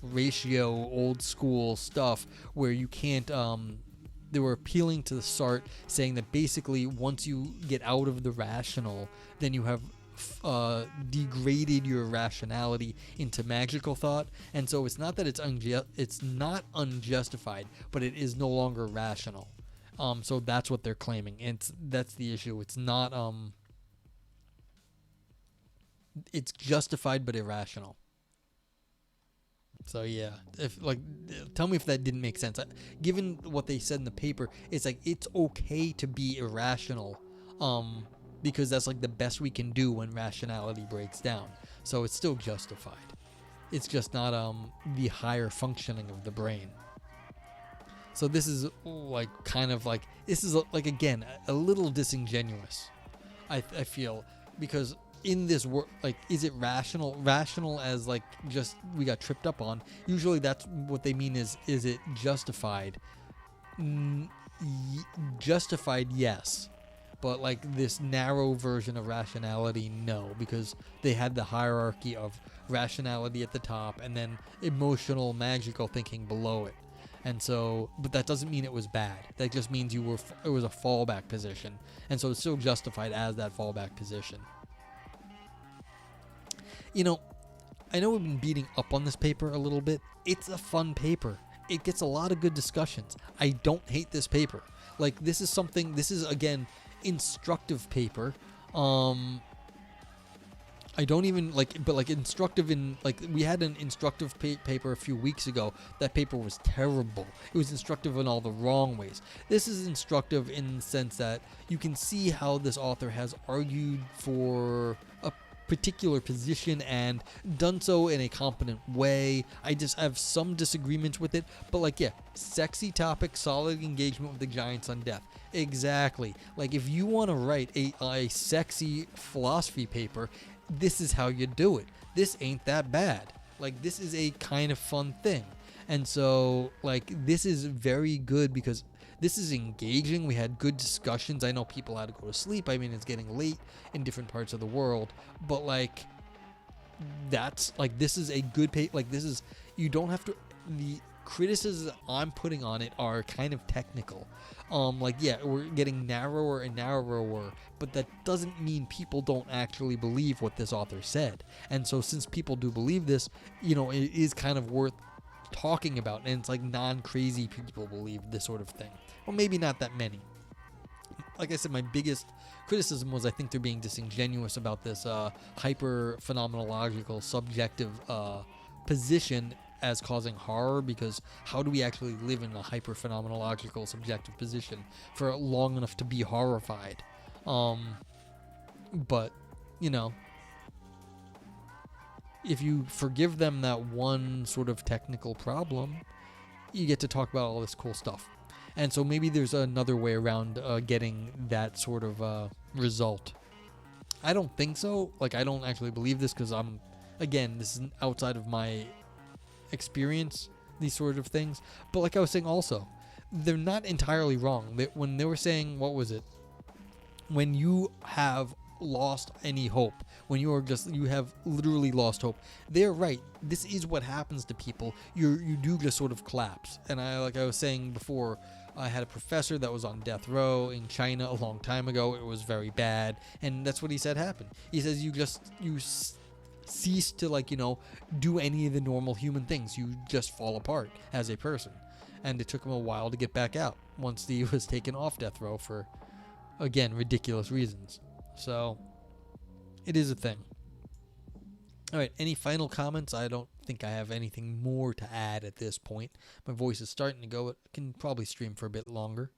ratio, old school stuff, where you can't, they were appealing to the Sartre, saying that basically once you get out of the rational, then you have degraded your rationality into magical thought. And so it's not that it's not unjustified, but it is no longer rational. So that's what they're claiming, and that's the issue. It's not it's justified but irrational. So yeah, tell me if that didn't make sense. Given what they said in the paper, it's like it's okay to be irrational, because that's like the best we can do when rationality breaks down. So it's still justified. It's just not the higher functioning of the brain. So this is like kind of like, this is like, again, a little disingenuous, I feel, because in this work, like, is it rational as like just we got tripped up on? Usually that's what they mean is it justified? Justified, yes. But like this narrow version of rationality, no, because they had the hierarchy of rationality at the top and then emotional, magical thinking below it. And so, but that doesn't mean it was bad. That just means it was a fallback position. And so it's still justified as that fallback position. I know we've been beating up on this paper a little bit. It's a fun paper. It gets a lot of good discussions. I don't hate this paper. Like, this is again, instructive paper. I don't even instructive in, like, we had an instructive paper a few weeks ago. That paper was terrible. It was instructive in all the wrong ways. This is instructive in the sense that you can see how this author has argued for a particular position and done so in a competent way. I just have some disagreements with it, but like, yeah, sexy topic, solid engagement with the giants on death. Exactly. Like, if you want to write a sexy philosophy paper, this is how you do it. This ain't that bad. Like, this is a kind of fun thing. And so, like, this is very good because this is engaging. We had good discussions. I know people had to go to sleep. I mean, it's getting late in different parts of the world. But, like, that's, like, this is a good paper. Like, this is, you don't have to, the criticisms I'm putting on it are kind of technical. Like, yeah, we're getting narrower and narrower, but that doesn't mean people don't actually believe what this author said. And so since people do believe this, it is kind of worth talking about, and it's like non-crazy people believe this sort of thing. Well, maybe not that many. Like I said, my biggest criticism was I think they're being disingenuous about this hyper-phenomenological subjective position as causing horror, because how do we actually live in a hyper-phenomenological subjective position for long enough to be horrified? But, if you forgive them that one sort of technical problem, you get to talk about all this cool stuff. And so maybe there's another way around getting that sort of result. I don't think so. Like, I don't actually believe this because again, this is outside of my experience, these sort of things. But like I was saying also, they're not entirely wrong. When they were saying, what was it? When you have lost any hope, when you have literally lost hope, they're right. This is what happens to people. You do just sort of collapse. And like I was saying before, I had a professor that was on death row in China a long time ago. It was very bad, and that's what he said happened. He says you cease to do any of the normal human things. You just fall apart as a person, and it took him a while to get back out once he was taken off death row for, again, ridiculous reasons. So it is a thing. All right, any final comments? I don't think I have anything more to add at this point. My voice is starting to go. It can probably stream for a bit longer.